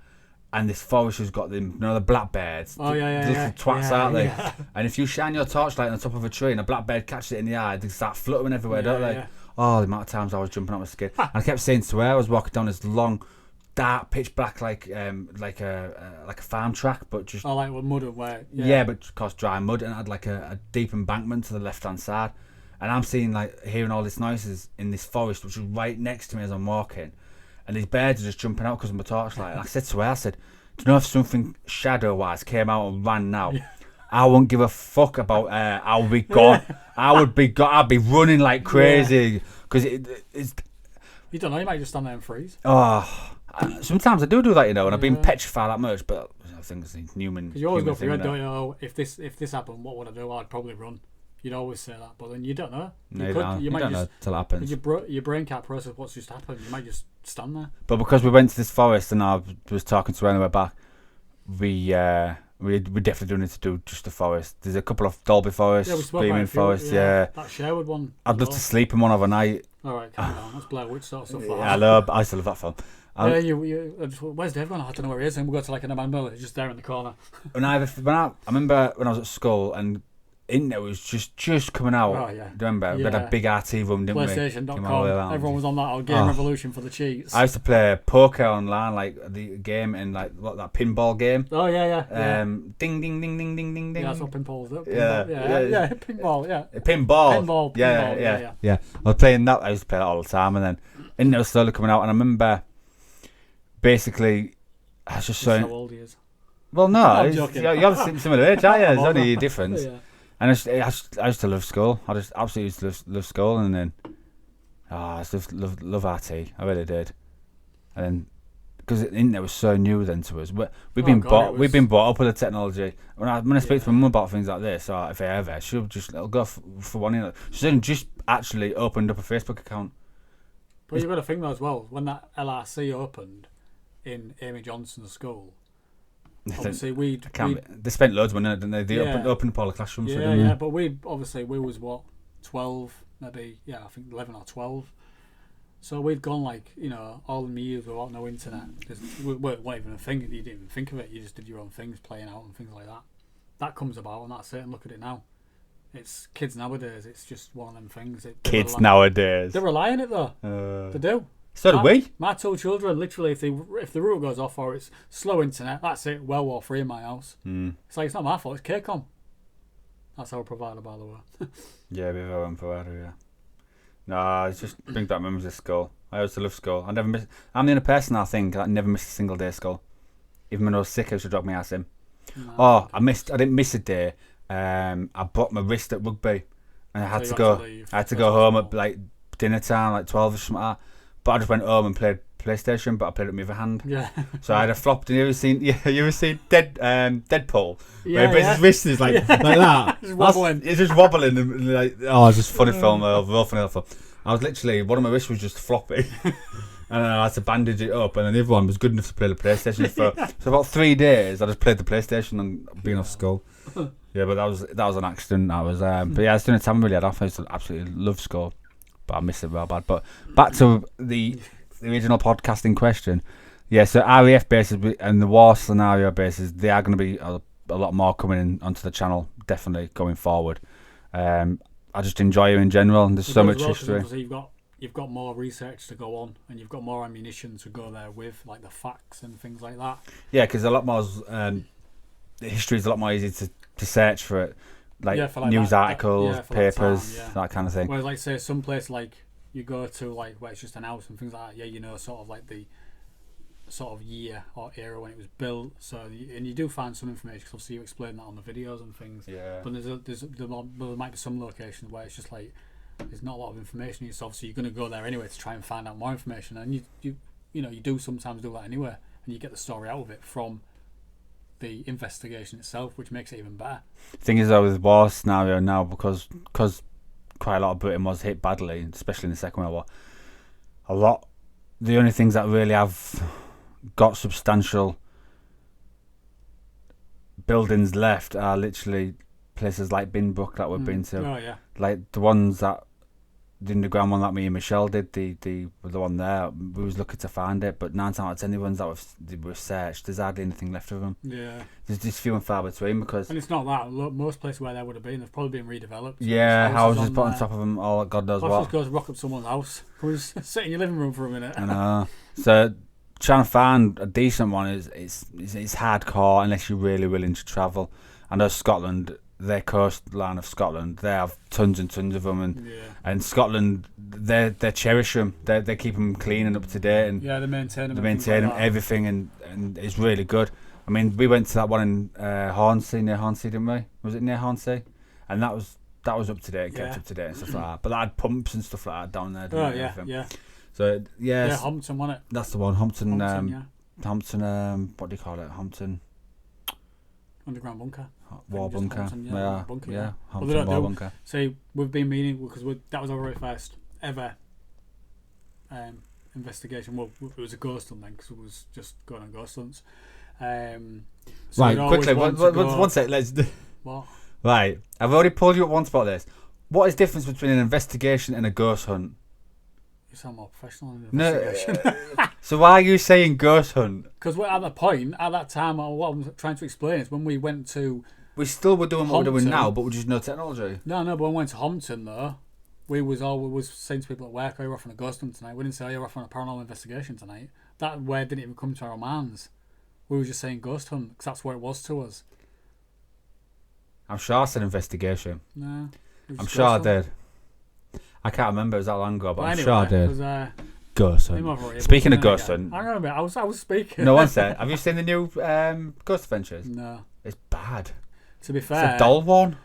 and this forest has got them, the blackbirds.
Oh, yeah.
The little twats, aren't they? Yeah. And if you shine your torchlight on the top of a tree and a blackbird catches it in the eye, they start fluttering everywhere, don't they? Yeah. Oh, the amount of times I was jumping out my skin. And I kept saying to her, I was walking down this long, dark, pitch black, like a farm track, but just...
Oh, like with mud and where...
Yeah, but of course dry mud, and it had like a deep embankment to the left-hand side. And I'm hearing all these noises in this forest, which is right next to me as I'm walking. And these birds are just jumping out because of my torchlight. And I said to her, do you know if something shadow-wise came out and ran now? Yeah. I wouldn't give a fuck about I would be gone. I'd be running like crazy. Because it's...
You don't know, you might just stand there and freeze.
Oh, sometimes I do that, and I've been petrified that much, but I think it's a human...
Because you always go for your head, don't you? Oh, if this happened, what would I do? I'd probably run. You'd always say that, but then you don't know.
You don't know till it happens.
Your brain can't process what's just happened. You might just stand there.
But because we went to this forest and I was talking to her on the way back, we definitely do need to do just the forest. There's a couple of Dolby Forest, Beaming Forest,
That Sherwood one.
I'd love to sleep in one overnight.
Alright, calm down. That's Blair Witch sort of stuff.
I still love that film.
Where's Dave gone? I don't know where he is. And we'll go to like an abandoned. He's just there in the corner.
I remember when I was at school and internet was just coming out.
Oh, yeah.
Do you remember? We had a big RT room, didn't we?
PlayStation.com. Everyone was on that. Or Game Revolution for the cheats.
I used to play poker online, like the game in like that pinball game.
Oh yeah.
Ding ding ding ding ding ding ding.
Yeah, that's what pinball is.
Yeah,
pinball. Yeah.
Pinball. Yeah. I was playing that. I used to play that all the time, and then internet was slowly coming out, and I remember basically I was just saying.
How old he is?
Well, no, you're similar age, aren't you? There's only a difference.
Yeah.
And I used to love school. I just absolutely used to love school, and then I just love RT. I really did. and then because the internet was so new then to us, we've
God,
been brought up with the technology. When I speak to my mum about things like this, or if I ever, it'll go for one. You know, she just actually opened up a Facebook account.
But you've got to think though as well, when that LRC opened in Amy Johnson's school, obviously
they spent loads of money, didn't they? They opened up all the classrooms.
Yeah, but we was what 12, maybe I think 11 or 12. So we'd gone like all the years without no internet. We weren't even a thing. You didn't even think of it. You just did your own things, playing out and things like that. That comes about and that's it. And look at it now. It's kids nowadays. It's just one of them things.
Kids nowadays.
They rely on it though. They do.
So do we.
My two children, literally, if the router goes off or it's slow internet, that's it. Well, War 3 in my house. It's like it's not my fault. It's K-Com. That's our provider, by the way.
Yeah, we have our own provider. Yeah. No, it's just brings back memories of school. I used to love school. I'm the only person I think that never missed a single day of school. Even when I was sick, I used to drop my ass in. No, I didn't miss a day. I broke my wrist at rugby, and I had to go home at like dinner time, like 12 or something like that. But I just went home and played PlayStation, but I played it with my other hand.
Yeah.
So I had a flop. You ever seen Deadpool? Yeah. Where his wrist is like that.
It's wobbling.
It's just wobbling and like it's just funny film. I was literally one of my wrists was just floppy. And I had to bandage it up, and then the other one was good enough to play the PlayStation for. So about 3 days, I just played the PlayStation and being off school. Yeah, but that was an accident. That was, but yeah, it's during the time I really had off. I used to absolutely love school, but I missed it real bad. But back to the original podcast in question. Yeah, so RAF bases and the war scenario bases, they are going to be a lot more coming in onto the channel, definitely going forward. I just enjoy it in general, and there's so much history.
You've got more research to go on, and you've got more ammunition to go there with, like the facts and things like that.
Yeah, because a lot more the history is a lot more easy to search for it, like news articles, papers, that kind of thing.
Whereas, like, say, some place like you go to, like where it's just an house and things like that. Yeah, sort of like the sort of year or era when it was built. So, and you do find some information because obviously you explain that on the videos and things.
Yeah.
But there might be some locations where it's just like there's not a lot of information. So obviously you're going to go there anyway to try and find out more information, and you do sometimes do that anyway, and you get the story out of it from the investigation itself, which makes it even better.
Thing is, though, with the war scenario now, because quite a lot of Britain was hit badly, especially in the Second World War, the only things that really have got substantial buildings left are literally places like Binbrook that we've been to.
Oh yeah.
Like the ones that the underground one that me and Michelle did, the one there, we was looking to find it, but 9 times out of 10 the ones that were searched, there's hardly anything left of them.
Yeah.
There's just few and far between because.
And it's not that. Look, most places where there would have been, they've probably been redeveloped.
Yeah, houses put on top of them, all God knows what.
Just goes rock up someone's house. Come and sit in your living room for a minute.
I know. So trying to find a decent one is hardcore unless you're really willing to travel. I know Scotland, their coastline of Scotland, they have tons and tons of them, and Scotland, they cherish them. They keep them clean and up to date, and
they maintain them.
They maintain them, everything, and it's really good. I mean, we went to that one in Hornsey, near Hornsey, didn't we? Was it near Hornsey? And that was up to date, kept up to date and stuff like that. But that had pumps and stuff like that down there.
Yeah.
So yeah,
Hompton, wasn't it?
That's the one, Hompton. Hompton. What do you call it? Hompton.
Underground bunker.
War bunker.
Hompton, bunker.
Yeah. Hompton war bunker.
See, we've been meaning because that was our very first ever investigation. Well, it was a ghost hunt then because it was just going on ghost hunts. So
right, quickly. One sec. Let's.
What?
Right, I've already pulled you up once about this. What is the difference between an investigation and a ghost hunt?
You sound more professional in an investigation.
No. So why are you saying ghost hunt?
Because at the point, at that time, what I'm trying to explain is when we went to.
We still were doing what we're doing now, but with just no technology.
No, but when we went to Hompton though, we was saying to people at work, "Oh, you're off on a ghost hunt tonight." We didn't say, "Oh, you're off on a paranormal investigation tonight." That word didn't even come to our minds. We were just saying ghost hunt because that's what it was to us.
I'm sure I said investigation.
No.
I'm sure I did. I can't remember, it was that long ago, but I'm
anyway,
sure I did. Ghost hunt. Speaking of ghost hunt.
Hang on a minute, I was speaking.
No one said. Have you seen the new Ghost Adventures?
No.
It's bad.
To be fair.
It's a dull one.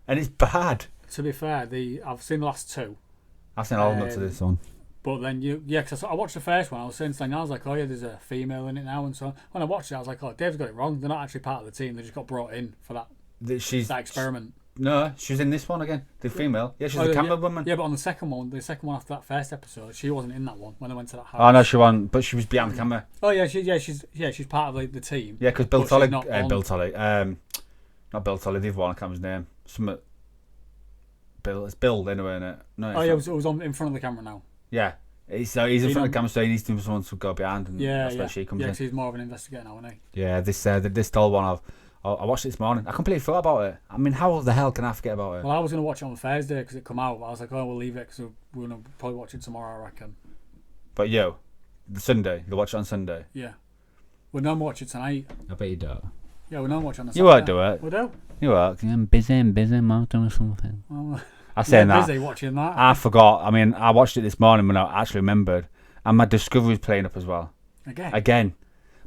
And it's bad.
To be fair, I've seen the last 2.
I've seen all up to this one.
But then because I watched the first one. I was saying to Daniel, I was like, oh yeah, there's a female in it now, and so when I watched it, I was like, oh, Dave's got it wrong. They're not actually part of the team. They just got brought in for that experiment.
No, she's in this one again. The female. Yeah, she's a camera woman.
Yeah, but on the second one after that first episode, she wasn't in that one when they went to that house.
Oh no, she wasn't. But she was behind the camera.
Oh yeah, she's part of the team.
Yeah, because Bill Tolley, not Bill Tolley, the other one. I can't remember his name. Bill. It's Bill anyway, isn't it? No.
It was on in front of the camera now.
Yeah. He's in front of the camera, so he needs to be someone to go behind, and that's where she comes in.
Yeah, because he's more of an investigator now, isn't he?
Yeah, this Doll one I watched it this morning. I completely forgot about it. I mean, how the hell can I forget about it?
Well, I was going to watch it on Thursday because it come out, but I was like, oh, we'll leave it because we're going to probably watch it tomorrow, I reckon.
But the Sunday, you'll watch it on Sunday?
Yeah. We're not watch it tonight.
I bet you do.
Yeah, we're not watching on Sunday.
You won't do it.
We do.
You won't. I'm busy, I'm doing something.
Well,
I saying that.
Busy watching that.
I forgot. I mean, I watched it this morning when I actually remembered. And my Discovery's playing up as well. Again.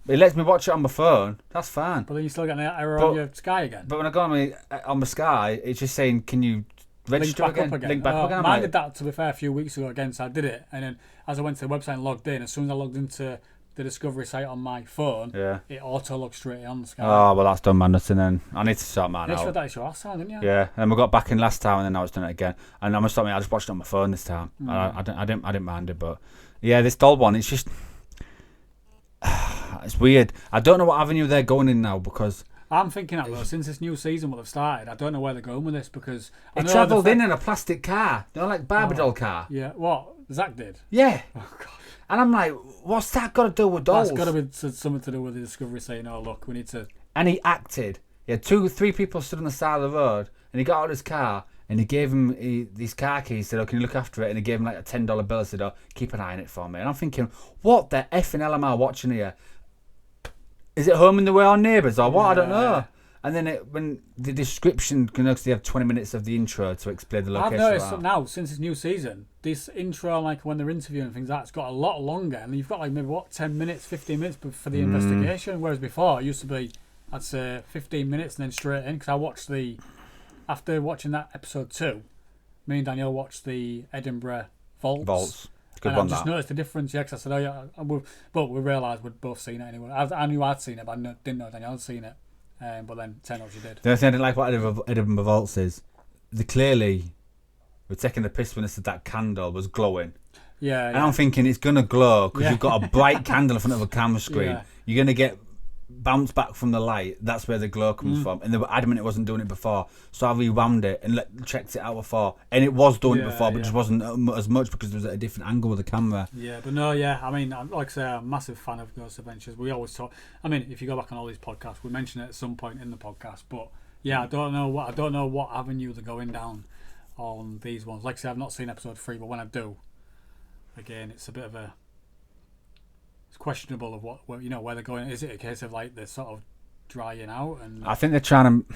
It lets me watch it on my phone. That's fine.
But then you still get an error on your Sky again.
But when I go on my Sky, it's just saying, can you register
Link back
again? Link back up again.
Mine did that, to be fair, a few weeks ago again, so I did it. And then as I went to the website and logged in, as soon as I logged into the Discovery site on my phone, it auto-logged straight on the Sky.
Oh, well, that's done, man. Nothing then. I need to sort mine out.
You sure that is your last time, didn't you?
Yeah. And then we got back in last time, and then I was doing it again. And I must admit, I just watched it on my phone this time. I didn't mind it, but yeah, this Doll one, it's just... It's weird. I don't know what avenue they're going in now because...
I'm thinking that though, since this new season will have started, I don't know where they're going with this because...
It travelled in a plastic car. You know, like Barbie doll car.
Yeah, what? Zach did?
Yeah.
Oh, God.
And I'm like, what's that got to do with dolls?
That's got to be something to do with the Discovery saying, oh, look, we need to...
And he acted. He had 3 people stood on the side of the road and he got out of his car and he gave him these car keys, said, oh, can you look after it? And he gave him like a $10 bill and said, oh, keep an eye on it for me. And I'm thinking, what the effing hell am I watching here? Is it Home and Away or Neighbours or what? I don't know. And then when the description, because they have 20 minutes of the intro to explain the location.
I've noticed now, since this new season, this intro, like when they're interviewing and things like that, it's got a lot longer. And you've got like maybe, 10 minutes, 15 minutes for the investigation. Whereas before, it used to be, I'd say, 15 minutes and then straight in. Because I watched after watching that episode 2, me and Danielle watched the Edinburgh Vaults. Good one, I just noticed the difference, because I said, oh yeah, but we realised we'd both seen it anyway. I knew I'd seen it, but I didn't know Danielle had seen it. But then it turned out she did.
The only thing I didn't like about Edinburgh Vaults is they clearly were taking the piss when they said that candle was glowing.
Yeah.
And I'm thinking it's going to glow because you've got a bright candle in front of a camera screen. Yeah. You're going to get bounce back from the light. That's where the glow comes from. And they were adamant it wasn't doing it before. So I rewound it and checked it out before. And it was doing it before, but just wasn't as much because it was at a different angle with the camera.
Yeah, but no, I mean, like I say, I'm a massive fan of Ghost Adventures. We always talk. I mean, if you go back on all these podcasts, we mention it at some point in the podcast. But yeah, I don't know what avenue they're going down on these ones. Like I say, I've not seen episode 3, but when I do, again, it's a bit of a... It's questionable of where they're going. Is it a case of like they're sort of drying out? And
I think they're trying to... I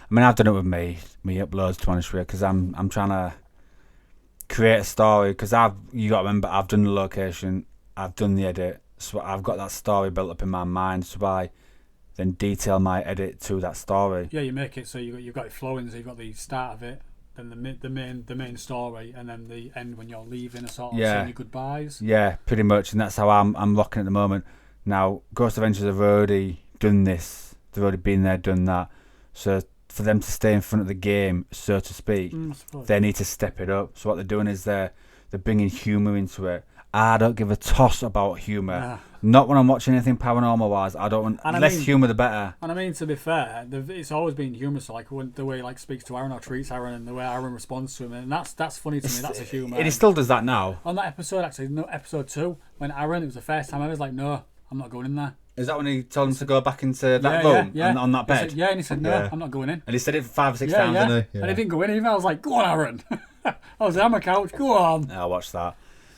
mean, I've done it with me uploads, to be honest with you, because I'm trying to create a story. Because you got to remember, I've done the location, I've done the edit, so I've got that story built up in my mind. So I then detail my edit to that story.
Yeah, you make it so you've got it flowing. So you've got the start of it, then the main story, and then the end when you're leaving, a sort of saying your goodbyes. Yeah,
pretty much, and that's how I'm rocking at the moment. Now, Ghost Adventures have already done this. They've already been there, done that. So for them to stay in front of the game, so to speak, they need to step it up. So what they're doing is they're bringing humour into it. I don't give a toss about humour. Not when I'm watching anything paranormal wise. I don't want less humour the better.
And I mean, to be fair, it's always been humorous. Like when the way he speaks to Aaron or treats Aaron, and the way Aaron responds to him, and that's funny to me. That's a humour.
It still does that now.
On that episode, actually, no, episode 2, when Aaron, it was the first time I was like, no, I'm not going in there.
Is that when he told him to go back into that room and on that bed?
And he said, no, I'm not going in.
And he said it 5 or 6 times, didn't he?
And he didn't go in even. I was like, go on, Aaron. I was on my couch, go on.
I watched that.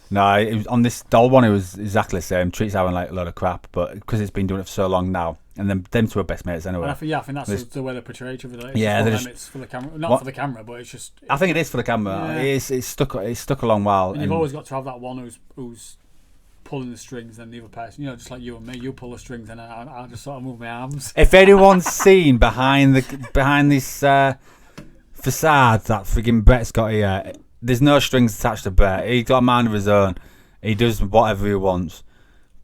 No, it was on this doll one, it was exactly the same. Treats Aaron like a load of crap, but because it's been doing it for so long now, and them two are best mates anyway.
I think that's the way they portray each other. It's for the camera, for the camera, but it's just.
I think it is for the camera. Yeah. It's stuck a long while.
And you've always got to have that one who's pulling the strings, and the other person, just like you and me, you pull the strings, and I just sort of move my arms.
If anyone's seen behind this facade that friggin' Brett's got here, there's no strings attached to Brett. He's got a mind of his own. He does whatever he wants.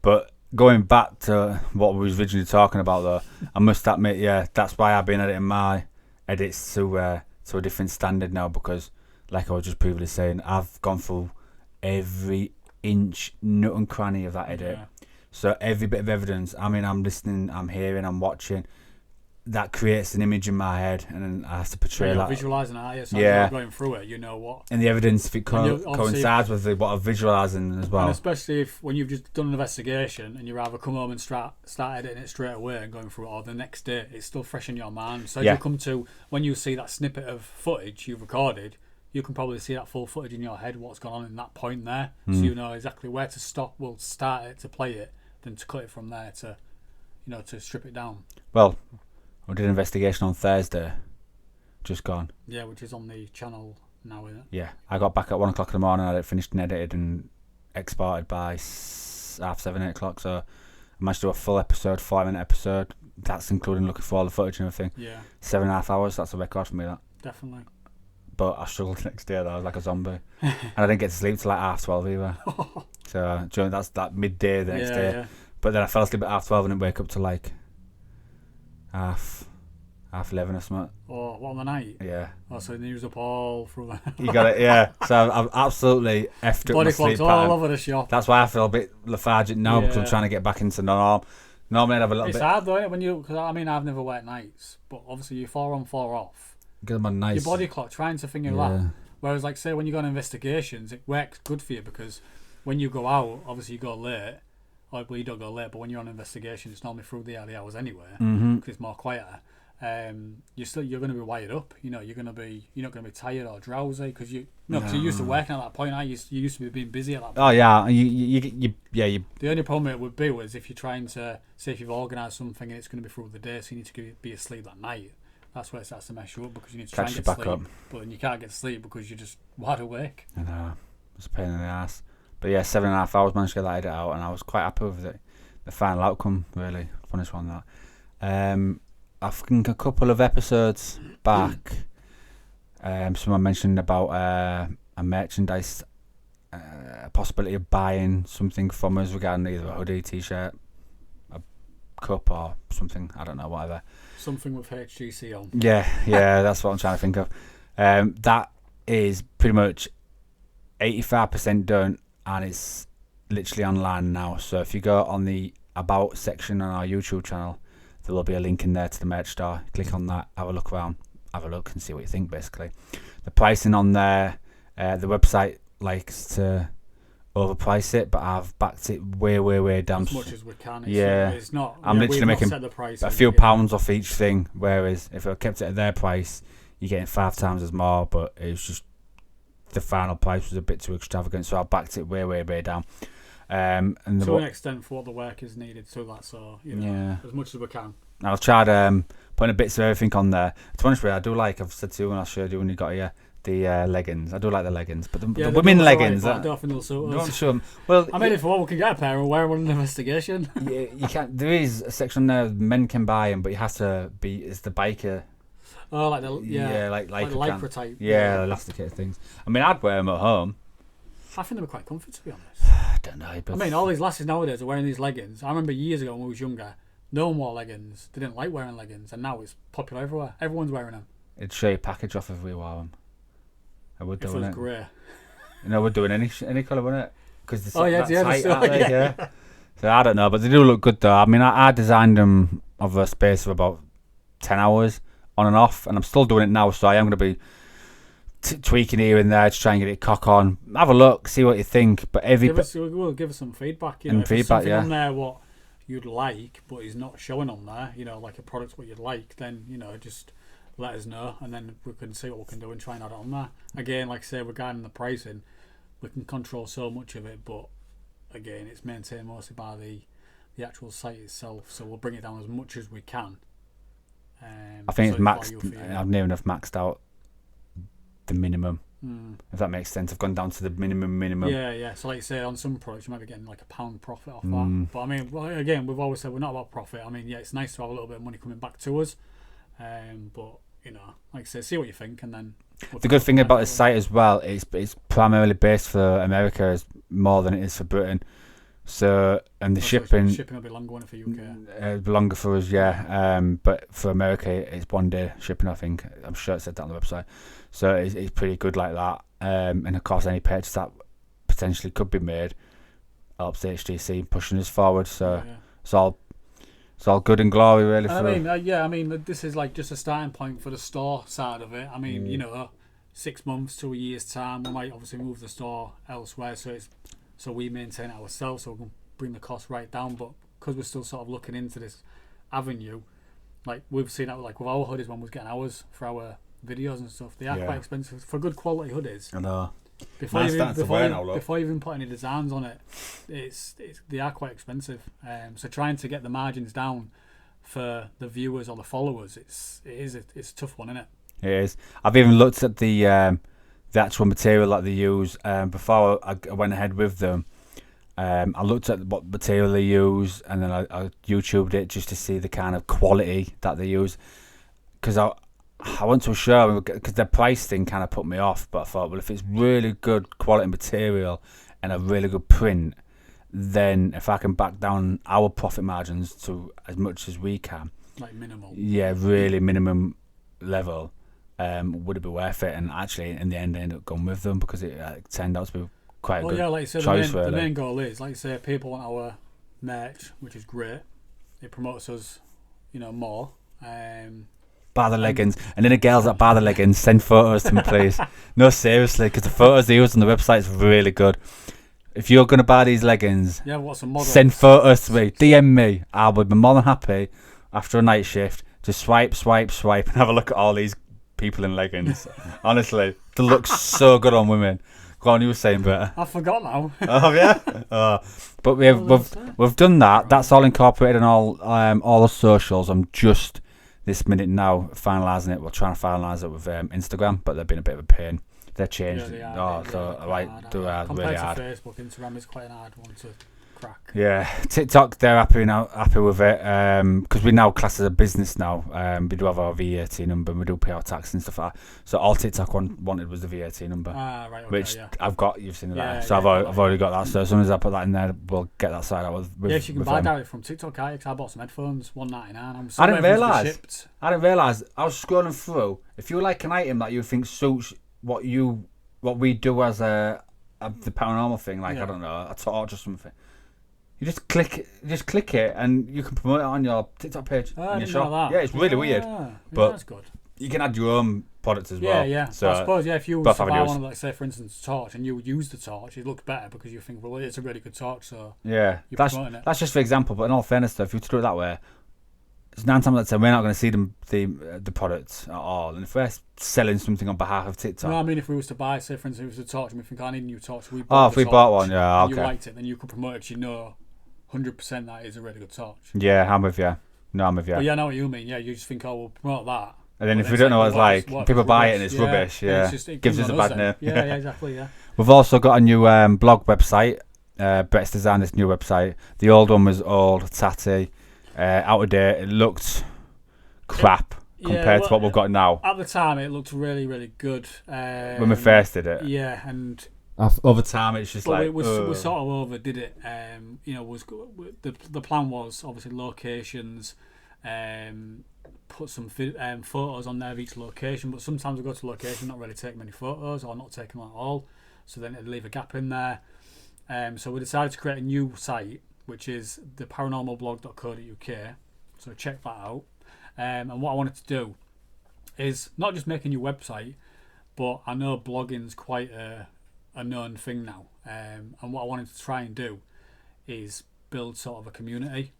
But going back to what we was originally talking about, though, I must admit, yeah, that's why I've been editing my edits to a different standard now, because, like I was just previously saying, I've gone through every inch, nut and cranny of that edit.
Yeah.
So every bit of evidence, I mean, I'm listening, I'm hearing, I'm watching, that creates an image in my head, and then I have to portray
You're
that.
visualising it, so
Yeah.
as you're going through it, you know what.
And the evidence, if it
And you- obviously-
coincides with what I'm visualising as well.
And especially if when you've just done an investigation and you either come home and start editing it straight away and going through it, or the next day, it's still fresh in your mind. So as you come to, when you see that snippet of footage you've recorded, you can probably see that full footage in your head, what's gone on in that point there. So you know exactly where to stop, well, start it to play it, then to cut it from there to, to strip it down.
Well, I did an investigation on Thursday, just gone.
Yeah, which is on the channel now, isn't it?
Yeah, I got back at 1 o'clock in the morning. I had it finished and edited and exported by 7:30, 8 o'clock. So I managed to do a full episode, 5-minute episode. That's including looking for all the footage and everything.
Yeah,
7.5 hours. That's a record for me, that.
definitely.
But I struggled the next day, though. I was like a zombie. And I didn't get to sleep till like 12:30 either. So that's that midday the next day.
Yeah.
But then I fell asleep at 12:30 and didn't wake up till like half 11 or something.
Oh, what, on the night?
Yeah.
Oh, so you was up all through the...
You got it, yeah. So I've absolutely effed up my
Body
sleep
clock's all
pattern.
over the shop.
That's why I feel a bit lethargic now, because I'm
Yeah.
trying to get back into normal. Normally I'd have a little
It's
bit...
hard though, isn't it, when you... Because I mean, I've never worked nights, but obviously you're 4 on, 4 off.
Get them on nice.
Your body clock trying to figure
Yeah.
that. Whereas, like, say, when you go on investigations, it works good for you because when you go out, obviously you go late. Well, you don't go late, but when you're on investigation, it's normally through the early hours anyway, because it's more quieter. You're going to be wired up. You're not going to be tired or drowsy because you're used to working at that point. You used to be being busy at that point.
Oh yeah, you
The only problem it would be was if you're trying to say if you've organised something and it's going to be through the day, so you need to be asleep that night. That's where it starts to mess you up because you need to try and
Catch
get
you back
sleep,
up.
but then you can't get sleep because you're just wide awake.
I know, it's a pain in the ass. But yeah, 7.5 hours managed to get that edit out, and I was quite happy with it. The final outcome, really, funniest one that. I think a couple of episodes back, someone mentioned about a merchandise possibility of buying something from us regarding either a hoodie, t-shirt, a cup, or something. I don't know, whatever.
Something with HGC on.
Yeah, that's what I'm trying to think of. That is pretty much 85% done, and it's literally online now. So if you go on the About section on our YouTube channel, there will be a link in there to the merch store. Click on that, have a look around, have a look and see what you think, basically. The pricing on there, the website likes to overprice it, but I've backed it way down.
As much as we can. It's not.
I'm literally making
set the price
a few pounds off each thing, whereas if I kept it at their price, you're getting 5 times as more, but it's just the final price was a bit too extravagant, so I backed it way down. And
to an extent for what the work is needed to that, so as much as we can.
I've tried putting a bits of everything on there. To be honest with you, I do like, I've said to you when I showed you when you got here, the leggings. I do like the leggings, but the women leggings.
I don't think they'll suit us.
Don't show them. Well,
I mean, if we can get a pair and wear one in an investigation.
Yeah, you can't. There is a section there men can buy them, but you have to be. It's the biker.
Oh, like the
like
lycra type.
Yeah, the elasticated things. I mean, I'd wear them at home.
I think they were quite comfy, to be honest.
I don't know. But
I mean, all these lasses nowadays are wearing these leggings. I remember years ago when we was younger, no one wore leggings. They didn't like wearing leggings, and now it's popular everywhere. Everyone's wearing them.
It'd show your package off if we wore them. I would do it.
If it was grey.
We're doing any colour, wouldn't it? Because
yeah.
So I don't know, but they do look good though. I mean, I designed them over a space of about 10 hours on and off, and I'm still doing it now. So I am going to be tweaking here and there to try and get it cock on. Have a look, see what you think. But
give us some feedback.
And
if
feedback,
on there what you'd like, but is not showing on there. Like a product's what you'd like, then just let us know, and then we can see what we can do and try and add it on there. Again, like I say, regarding the pricing, we can control so much of it, but again, it's maintained mostly by the actual site itself. So we'll bring it down as much as we can.
I think it's maxed. I've near enough maxed out the minimum. If that makes sense, I've gone down to the minimum.
Yeah. So like you say, on some products you might be getting like £1 profit off that. But I mean, again, we've always said we're not about profit. I mean, yeah, it's nice to have a little bit of money coming back to us. But like I say, see what you think, and then.
The good thing about this site as well is it's primarily based for America more than it is for Britain. So, and the shipping
will be longer, won't it, for UK?
It'll be longer for us, yeah. But for America, it's 1 day shipping. I think I'm sure it said that on the website. So it's pretty good like that. And of course, any purchase that potentially could be made helps HTC pushing us forward. So it's all good and glory, really.
I mean, this is like just a starting point for the store side of it. I mean, 6 months to a year's time, we might obviously move the store elsewhere, so we maintain it ourselves, so we can bring the cost right down. But because we're still sort of looking into this avenue, like we've seen that like with our hoodies when we was getting ours for our videos and stuff, they are quite expensive for good quality hoodies.
I know.
Before you even put any designs on it, they are quite expensive. So trying to get the margins down for the viewers or the followers, it's a tough one, isn't it?
It is. I've even looked at the actual material that they use before I went ahead with them. I looked at what material they use, and then I YouTubed it just to see the kind of quality that they use. Because I wasn't too sure, because the price thing kind of put me off. But I thought, well, if it's really good quality material and a really good print, then if I can back down our profit margins to as much as we can,
like minimal,
really minimum level, would it be worth it? And actually, in the end, I ended up going with them because it turned out to be quite a good
like you said,
choice.
The main goal is, like you say, people want our merch, which is great. It promotes us, more.
Buy the leggings, and then the girls that buy the leggings send photos to me, please. No, seriously, because the photos they use on the website is really good. If you're going to buy these leggings, send photos to me, DM me. I would be more than happy after a night shift to swipe, and have a look at all these people in leggings. Honestly, they look so good on women. Go on, you were saying better.
I forgot now.
Oh yeah. But we've done that. That's all incorporated in all the socials. I'm just this minute now finalising it. We're trying to finalise it with Instagram, but they've been a bit of a pain. They're changed.
They are
really
compared
hard.
to Facebook, Instagram is quite an hard one to crack.
Yeah, TikTok, they're happy with it because we now class as a business now. We do have our VAT number, and we do pay our tax and stuff like that. So all TikTok wanted was the VAT number,
right, okay,
which I've got. You've seen that, so I've already got that. So as soon as I put that in there, we'll get that side out with.
Yes, you can buy directly from TikTok. I bought some headphones, $1.99.
I didn't realise. I was scrolling through. If you like an item that you think suits what we do as the paranormal thing, like I don't know, a torch or something. You just click it, and you can promote it on your TikTok page in your shop. Yeah, it's really weird, but
that's good.
You can add your own products as well.
Yeah. So I suppose if you buy one of, like, say for instance, a torch, and you use the torch, it looks better because you think, well, it's a really good torch. So that's just for example. But in all fairness, though, if you were to do it that way, it's 9 times out of 10 we're not going to see the products at all. And if we're selling something on behalf of TikTok, no, I mean if we was to buy, say for instance, if it was a torch, and we think I need a new torch,
if we bought one, and
you liked it, then you could promote it. 100% that is a really good torch.
Yeah, I'm with you. No, I'm with you.
But I know what you mean. Yeah, you just think, oh, we'll promote that.
And then if we don't know what it's like, people buy it and it's rubbish. Yeah, it gives us a bad name.
Yeah, exactly. Yeah.
We've also got a new blog website. Brett's designed this new website. The old one was old, tatty, out of date. It looked crap compared to what we've got now.
At the time, it looked really, really good.
When we first did it.
Yeah, and
over time, it's just like
we sort of overdid it. The plan was obviously locations, put some photos on there of each location, but sometimes we go to location, not really take many photos or not taking them at all, so then it'd leave a gap in there. So we decided to create a new site, which is the paranormalblog.co.uk. So check that out. And what I wanted to do is not just make a new website, but I know blogging's quite a known thing now. And what I wanted to try and do is build sort of a community.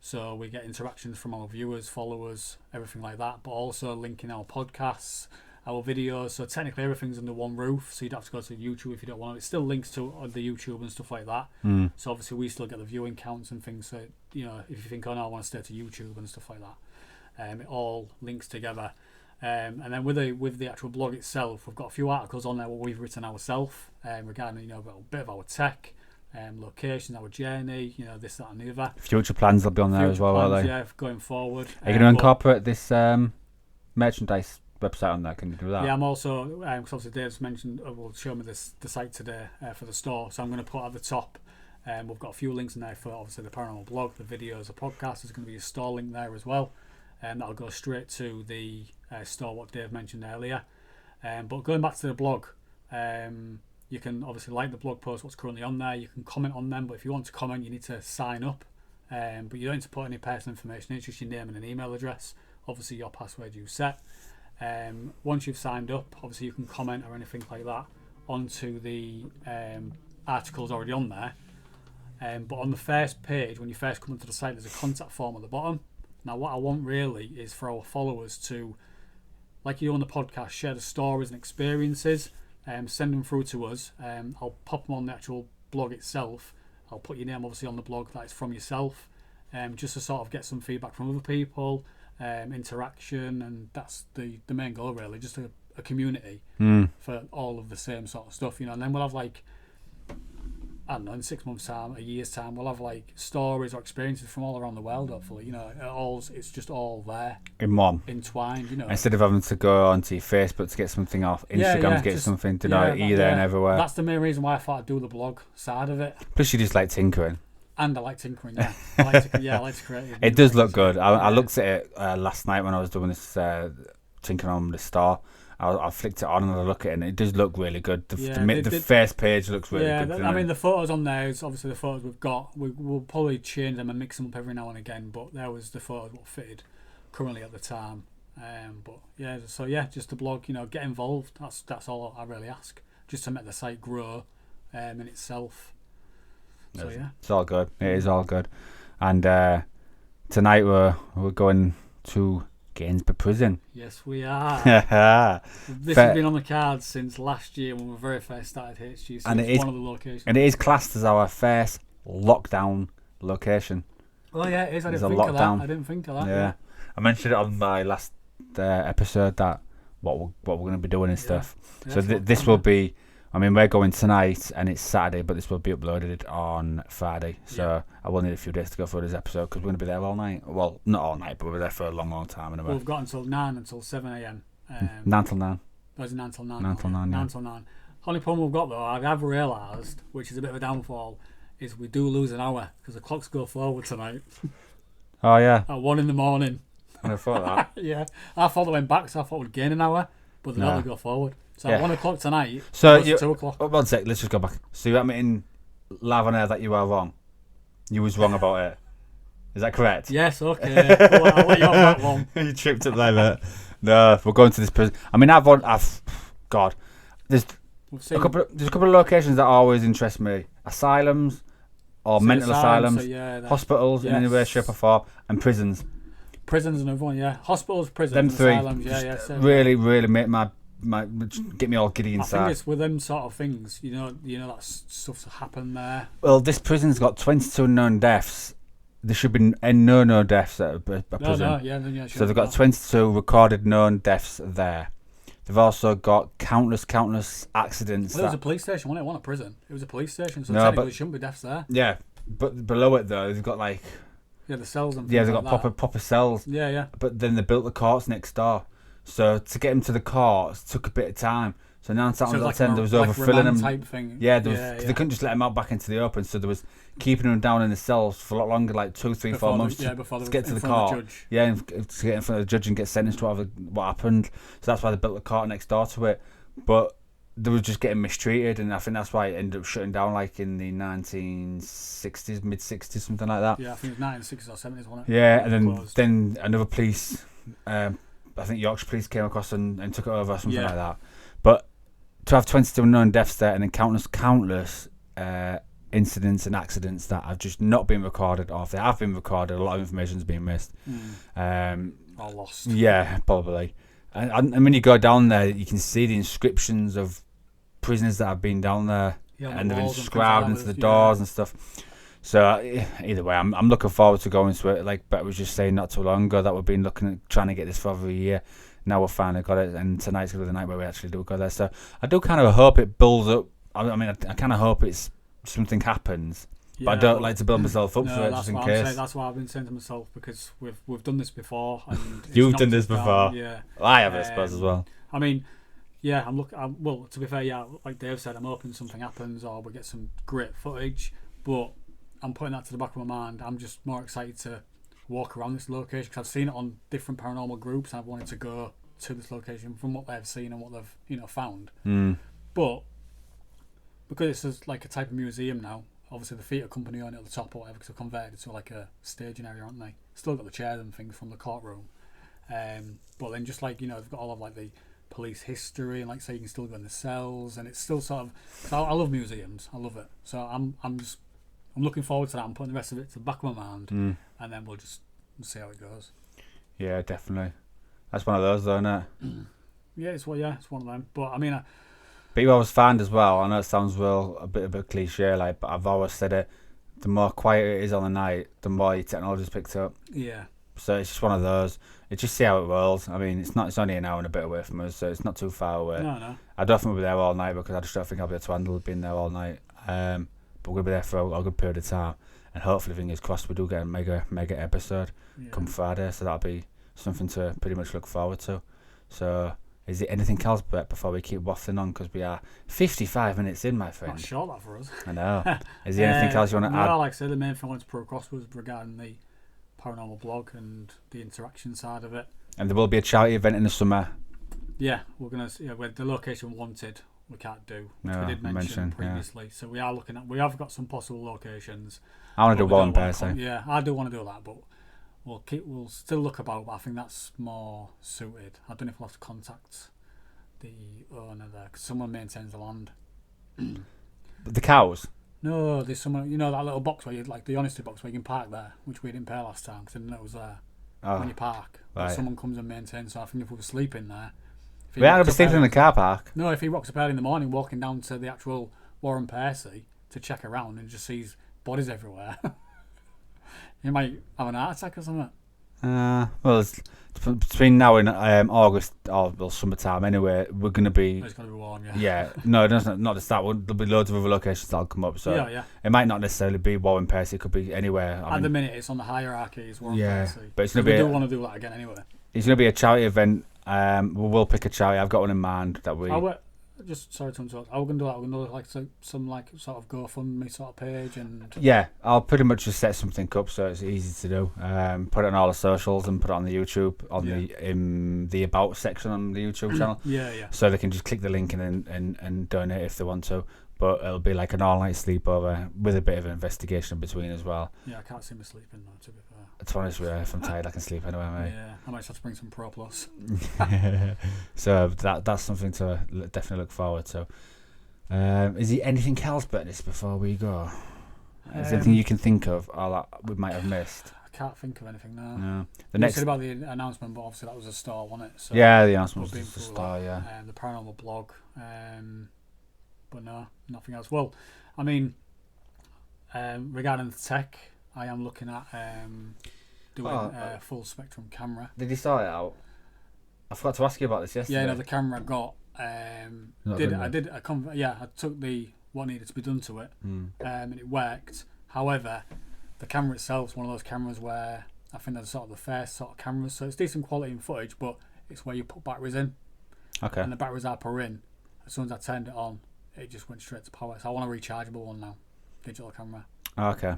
So we get interactions from our viewers, followers, everything like that, but also linking our podcasts, our videos. So technically everything's under one roof. So you'd have to go to YouTube if you don't want it. It still links to the YouTube and stuff like that. So obviously we still get the viewing counts and things. So, if you think, oh no, I want to stay to YouTube and stuff like that, it all links together. And then with the actual blog itself, we've got a few articles on there what we've written ourselves regarding a bit of our tech, location, our journey, this, that, and the other.
Future plans will be on there as well,
plans,
are they?
Yeah, going forward.
Are you going to incorporate this merchandise website on there. Can you do that?
Yeah, I'm also because obviously Dave's mentioned will show me the site today for the store, so I'm going to put at the top. We've got a few links in there for obviously the Paranormal Blog, the videos, the podcast. There's going to be a store link there as well, and that'll go straight to the store what Dave mentioned earlier. But going back to the blog, you can obviously like the blog post what's currently on there. You can comment on them, but if you want to comment, you need to sign up. But you don't need to put any personal information. It's just your name and an email address. Obviously, your password you set. Once you've signed up, obviously you can comment or anything like that onto the articles already on there. But on the first page, when you first come onto the site, there's a contact form at the bottom. Now, what I want really is for our followers to, like you do on the podcast, share the stories and experiences, send them through to us. I'll pop them on the actual blog itself. I'll put your name obviously on the blog that it's from yourself, just to sort of get some feedback from other people, interaction, and that's the main goal really, just a community for all of the same sort of stuff, and then we'll have like, I don't know, in 6 months' time, a year's time, we'll have like stories or experiences from all around the world. Hopefully, it's just all there
in one,
entwined.
Instead of having to go onto your Facebook to get something off Instagram to get something, here, there, and everywhere.
That's the main reason why I thought I'd do the blog side of it.
Plus, you just like tinkering.
And I like tinkering. Yeah, I like to create.
It does look good. I looked at it last night when I was doing this tinkering on the store. I flicked it on and I look at it and it does look really good. The first page looks really good.
I mean, the photos on there is obviously the photos we've got. We'll probably change them and mix them up every now and again, but there was the photos what fitted currently at the time. Just the blog, get involved. That's all I really ask, just to make the site grow in itself. So
it's all good. It is all good. And tonight we're going to Gainsborough Prison.
Yes, we are. This has been on the cards since last year when we very first started HG. So it's one of the locations. And
it is classed as our first lockdown location.
Oh yeah, it is. I didn't think of that.
Yeah. I mentioned it on my last episode that what we're going to be doing and stuff. So this will be. I mean, we're going tonight and it's Saturday, but this will be uploaded on Friday. So I will need a few days to go for this episode because we're going to be there all night. Well, not all night, but we'll be there for a long, long time. Anyway.
Well, we've got until 9 until 7 a.m.
9 till 9.
That was 9 till 9.
9 till 9, yeah.
9 till 9. Only problem we've got though, I've realised, which is a bit of a downfall, is we do lose an hour because the clocks go forward tonight.
Oh, yeah.
At 1 in the morning.
I thought that.
Yeah. I thought they went back, so I thought we'd gain an hour, but they only go forward. So at 1 o'clock tonight,
so
it's 2 o'clock.
One sec, let's just go back. So you're admitting live on air that you are wrong? You was wrong about it? Is that correct?
Yes, okay. I'll let you have that one.
You tripped up there, mate. No, we're going to this prison. I mean, God. There's a couple of locations that always interest me. Asylums or mental asylums, hospitals in any way, shape or form, and prisons.
Prisons and everyone, yeah. Hospitals, prisons,
them three
asylums,
really, really make my get me all giddy inside.
I think it's with them sort of things, that stuff's happened there.
Well, this prison's got 22 known deaths. There should be no deaths at a prison. So they've got 22 recorded known deaths there. They've also got countless accidents.
Well, it was a police station, wasn't it? It wasn't a prison. It was a police station, so technically there shouldn't be deaths there.
Yeah, but below it though, they've got like
the cells and
they've got proper cells.
Yeah.
But then they built the courts next door. So to get him to the courts took a bit of time. So 9 times out of 10 there was overfilling them.
Type thing.
Yeah, they couldn't just let him out back into the open. So there was keeping him down in the cells for a lot longer, like 2, 3, 4 months to get to the court. Yeah, and to get in front of the judge and get sentenced to what happened. So that's why they built the court next door to it. But they were just getting mistreated, and I think that's why it ended up shutting down, like in the 1960s, mid 60s, something like that.
Yeah, I think it was 1960s or 70s, wasn't it?
Yeah, and then another police. I think Yorkshire Police came across and took it over or something like that. But to have 22 known deaths there and then countless incidents and accidents that have just not been recorded, or if they have been recorded, a lot of information's been missed.
Or lost.
Yeah, probably. And when you go down there, you can see the inscriptions of prisoners that have been down there, and they've inscribed into the doors and stuff. So either way, I'm looking forward to going to it. Like Brett was just saying not too long ago that we've been looking at trying to get this for over a year. Now we've finally got it, and tonight's going to be the night where we actually do go there. So I do kind of hope it builds up. I mean, I kind of hope it's something happens but I don't like to build myself up for it just in case.
That's why I've been saying to myself, because we've done this before. And
You've done this before.
Yeah,
I have, I suppose, as well.
I mean, yeah, well, to be fair, yeah, like Dave said, I'm hoping something happens or we get some great footage. But I'm putting that to the back of my mind. I'm just more excited to walk around this location because I've seen it on different paranormal groups and I've wanted to go to this location from what they've seen and what they've found. But because it's just like a type of museum now, obviously the theatre company own it at the top or whatever because they've converted it to like a staging area, aren't they? Still got the chairs and things from the courtroom, but then just like they've got all of like the police history and like say you can still go in the cells and it's still sort of. So I love museums, I love it. So I'm looking forward to that. I'm putting the rest of it to the back of my mind, and then we'll see how it goes.
Yeah, definitely. That's one of those, though, isn't it?
Yeah, it's one of them. But I mean,
but you always find as well. I know it sounds a bit of a cliche, like, but I've always said it. The more quiet it is on the night, the more your technology's picked up.
Yeah.
So it's just one of those. It's just see how it rolls. I mean, it's only an hour and a bit away from us, so it's not too far away.
No.
I don't think we'll be there all night because I just don't think I'll be able to handle being there all night. But we're gonna be there for a good period of time, and hopefully, fingers crossed, we do get a mega episode come Friday. So that'll be something to pretty much look forward to. So, is there anything else, Brett, before we keep waffling on? Because we are 55 minutes in, my friend.
Not short that for us.
I know. Is there anything else you want to add?
Like I said, the main thing I wanted to put across was regarding the Paranormal Blog and the interaction side of it. And
there will be a charity event in the summer.
Yeah, we're gonna. With the location wanted, we can't do, which we did mention previously. So we are looking at. We have got some possible locations.
I want to do one person.
Yeah, I do want to do that, but we'll still look about. But I think that's more suited. I don't know if we'll have to contact the owner there because someone maintains the land.
The cows.
No, there's someone. That little box where you like the honesty box where you can park there, which we didn't pay last time because I didn't know it was there when you park. Right. Someone comes and maintains. So I think if we were sleeping there.
We aren't going to be sleeping in the car park.
No, if he rocks up early in the morning walking down to the actual Warren Percy to check around and just sees bodies everywhere, he might have an heart attack or something.
Well, it's between now and August, or summertime anyway, we're going to be...
It's going to be warm, yeah.
Yeah, no, it doesn't, not just that. There'll be loads of other locations that'll come up. So
yeah.
It might not necessarily be Warren Percy, it could be anywhere.
At the minute, it's on the hierarchy, it's Warren Percy.
But it's going to be...
We do want to do that again anyway.
It's going to be a charity event. We'll pick a charity. I've got one in mind that we...
Just sorry to interrupt. Are we going to do that? We're going to do like some like sort of GoFundMe sort of page and...
Yeah, I'll pretty much just set something up so it's easy to do. Put it on all the socials and put it on the YouTube, in the About section on the YouTube channel.
Yeah.
So they can just click the link and donate if they want to. But it'll be like an all-night sleepover with a bit of an investigation in between as well.
Yeah, I can't see me sleeping though, to be fair.
To be honest with you, if I'm tired, I can sleep anyway, mate.
Yeah, I might just have to bring some Pro Plus.
So that's something to definitely look forward to. Is there anything else about this before we go? Is there anything you can think of or that we might have missed?
I can't think of anything now.
No.
You said about the announcement, but obviously that was a store, wasn't it? So
yeah, the announcement was a store, yeah.
The Paranormal Blog. But no, nothing else. Well, I mean, regarding the tech, I am looking at doing a full spectrum camera.
Did you sort it out? I forgot to ask you about this yesterday.
Yeah, no, the camera got. I took what needed to be done to it, and it worked. However, the camera itself is one of those cameras where I think they're sort of the first sort of cameras, so it's decent quality in footage, but it's where you put batteries in.
Okay.
And the batteries I put in, as soon as I turned it on, it just went straight to power. So I want a rechargeable one now, digital camera.
Okay.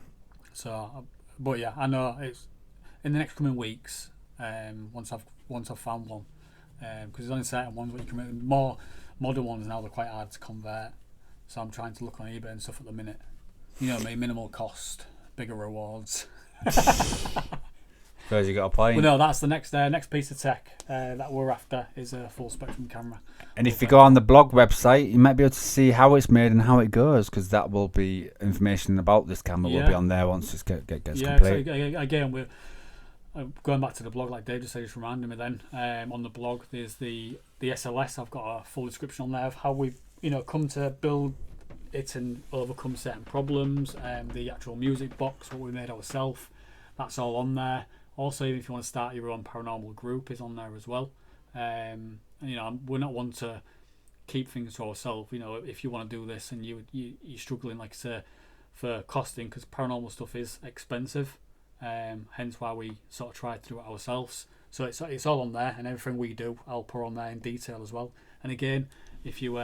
So, but yeah, I know it's in the next coming weeks. Once I've found one, because there's only certain ones where you can make more modern ones now. They're quite hard to convert. So I'm trying to look on eBay and stuff at the minute. You know what I mean? Minimal cost, bigger rewards.
Suppose you got a point.
Well, no, that's the next piece of tech that we're after is a full spectrum camera.
And if you go on the blog website, you might be able to see how it's made and how it goes, because that will be information about this camera will be on there once it gets complete.
So again, we're going back to the blog, like Dave just said, just reminded me then. On the blog, there's the SLS. I've got a full description on there of how we've come to build it and overcome certain problems. The actual music box, what we made ourselves, that's all on there. Also, even if you want to start your own paranormal group, is on there as well. And we're not one to keep things to ourselves. If you want to do this and you're struggling, like I say, for costing, because paranormal stuff is expensive. Hence why we sort of try to do it ourselves. So it's all on there, and everything we do, I'll put on there in detail as well. And again, if you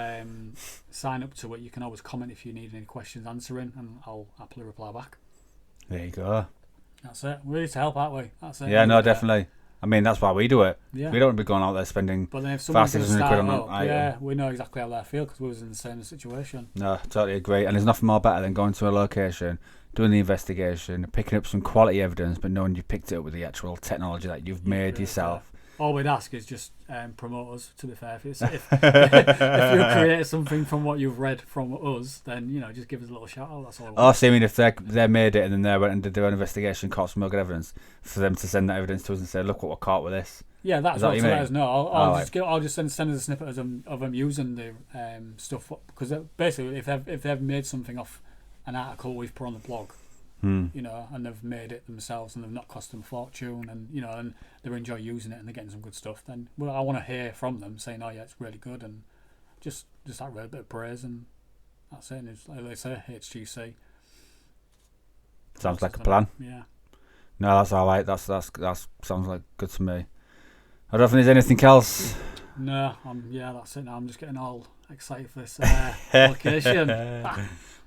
sign up to it, you can always comment if you need any questions answering, and I'll happily reply back.
There you go.
That's it. We're here to help, aren't we? That's it.
Yeah, no, definitely. I mean, that's why we do it.
Yeah.
We don't want to be going out there spending
But then if someone's going to start
£500
up, yeah, we know exactly how they feel because we was in the same situation.
No, totally agree. And there's nothing more better than going to a location, doing the investigation, picking up some quality evidence, but knowing you picked it up with the actual technology that you've made yourself.
All we'd ask is just promote us, to be fair. If you create something from what you've read from us, then, just give us a little shout out. That's all.
I mean, if they made it and then they went and did their own investigation, caught some good evidence, for them to send that evidence to us and say, look what we're caught with this.
Yeah, that's what
you
to
mean?
let us know. I'll just send us a snippet of them using the stuff, because basically, if they've made something off an article we've put on the blog, and they've made it themselves and they've not cost them a fortune, and and they enjoy using it and they're getting some good stuff, then I want to hear from them saying, oh yeah, it's really good, and just that real bit of praise, and that's it. And it's, like they say, HGC.
Sounds like a plan.
Yeah.
No, that's all right. That sounds like good to me. I don't think there's anything else.
No, that's it now. I'm just getting all excited for this location.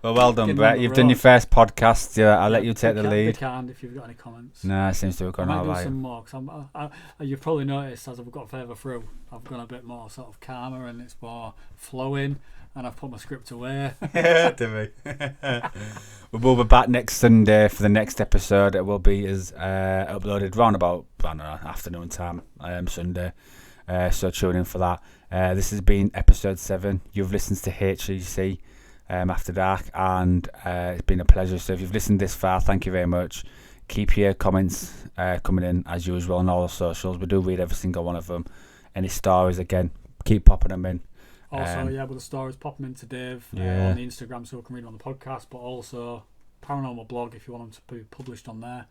Well done, Brett. You've done your first podcast. Yeah, I'll let you take the lead.
Be kind if you've got any comments.
No, it seems to have gone all right.
I might do some more, because you've probably noticed as I've got further through, I've gone a bit more sort of calmer and it's more flowing, and I've put my script away.
To me. We'll be back next Sunday for the next episode. It will be uploaded round about, I don't know, afternoon time, Sunday. So tune in for that. This has been episode 7. You've listened to HEC After Dark, and it's been a pleasure. So if you've listened this far, thank you very much. Keep your comments coming in as usual on all the socials. We do read every single one of them. Any stories, again, keep popping them in.
Also, with the stories, pop them into Dave on the Instagram so we can read them on the podcast, but also Paranormal Blog, if you want them to be published on there,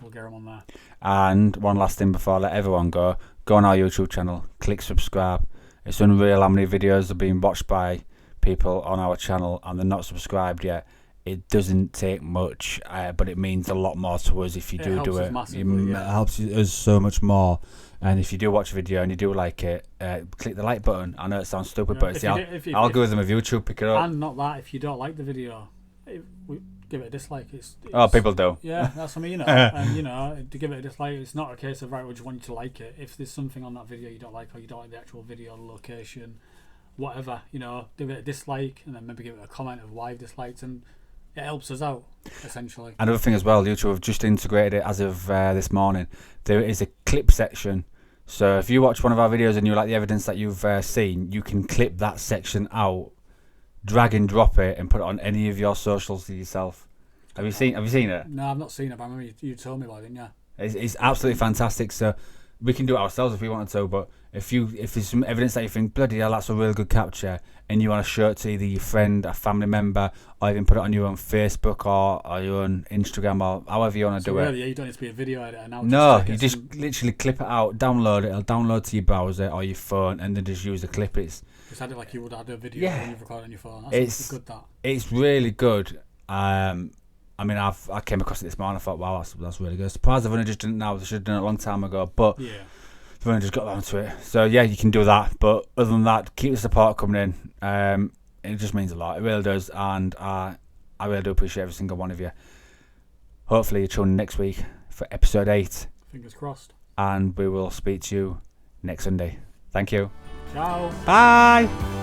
we'll get them on there. And
one last thing before I let everyone go on our YouTube channel, click subscribe. It's unreal how many videos are being watched by people on our channel and they're not subscribed yet. It doesn't take much, but it means a lot more to us if you do it. It helps us so much more. And if you do watch a video and you do like it, click the like button. I know it sounds stupid, but it's the algorithm of YouTube pick it up.
And not that, if you don't like the video, give it a dislike. It's
people do.
Yeah, that's what I mean. And to give it a dislike, it's not a case of we just want you to like it. If there's something on that video you don't like, or you don't like the actual video, the location, whatever, give it a dislike, and then maybe give it a comment of why you've disliked, and it helps us out, essentially. Another thing as well, YouTube have just integrated it as of this morning. There is a clip section. So if you watch one of our videos and you like the evidence that you've seen, you can clip that section out, drag and drop it, and put it on any of your socials to yourself. Have you seen it? No, I've not seen it, but I remember you told me about it, didn't you? It's absolutely fantastic. So we can do it ourselves if we wanted to, but if there's some evidence that you think, bloody hell, that's a really good capture, and you want to show it to either your friend, a family member, or even put it on your own Facebook or your own Instagram, or however you want to do it. Yeah, you don't need to be a video editor now. No, you just literally clip it out, download it, it'll download to your browser or your phone, and then just use the clip. Just add it like you would add a video when you've recorded on your phone. That's good. It's really good. I mean, I came across it this morning. I thought, wow, that's really good. Surprised I've only just done it now. I should have done it a long time ago, but I've only just got around to it. So yeah, you can do that. But other than that, keep the support coming in. It just means a lot. It really does, and I really do appreciate every single one of you. Hopefully, you tune in next week for episode 8. Fingers crossed. And we will speak to you next Sunday. Thank you. Ciao. Bye.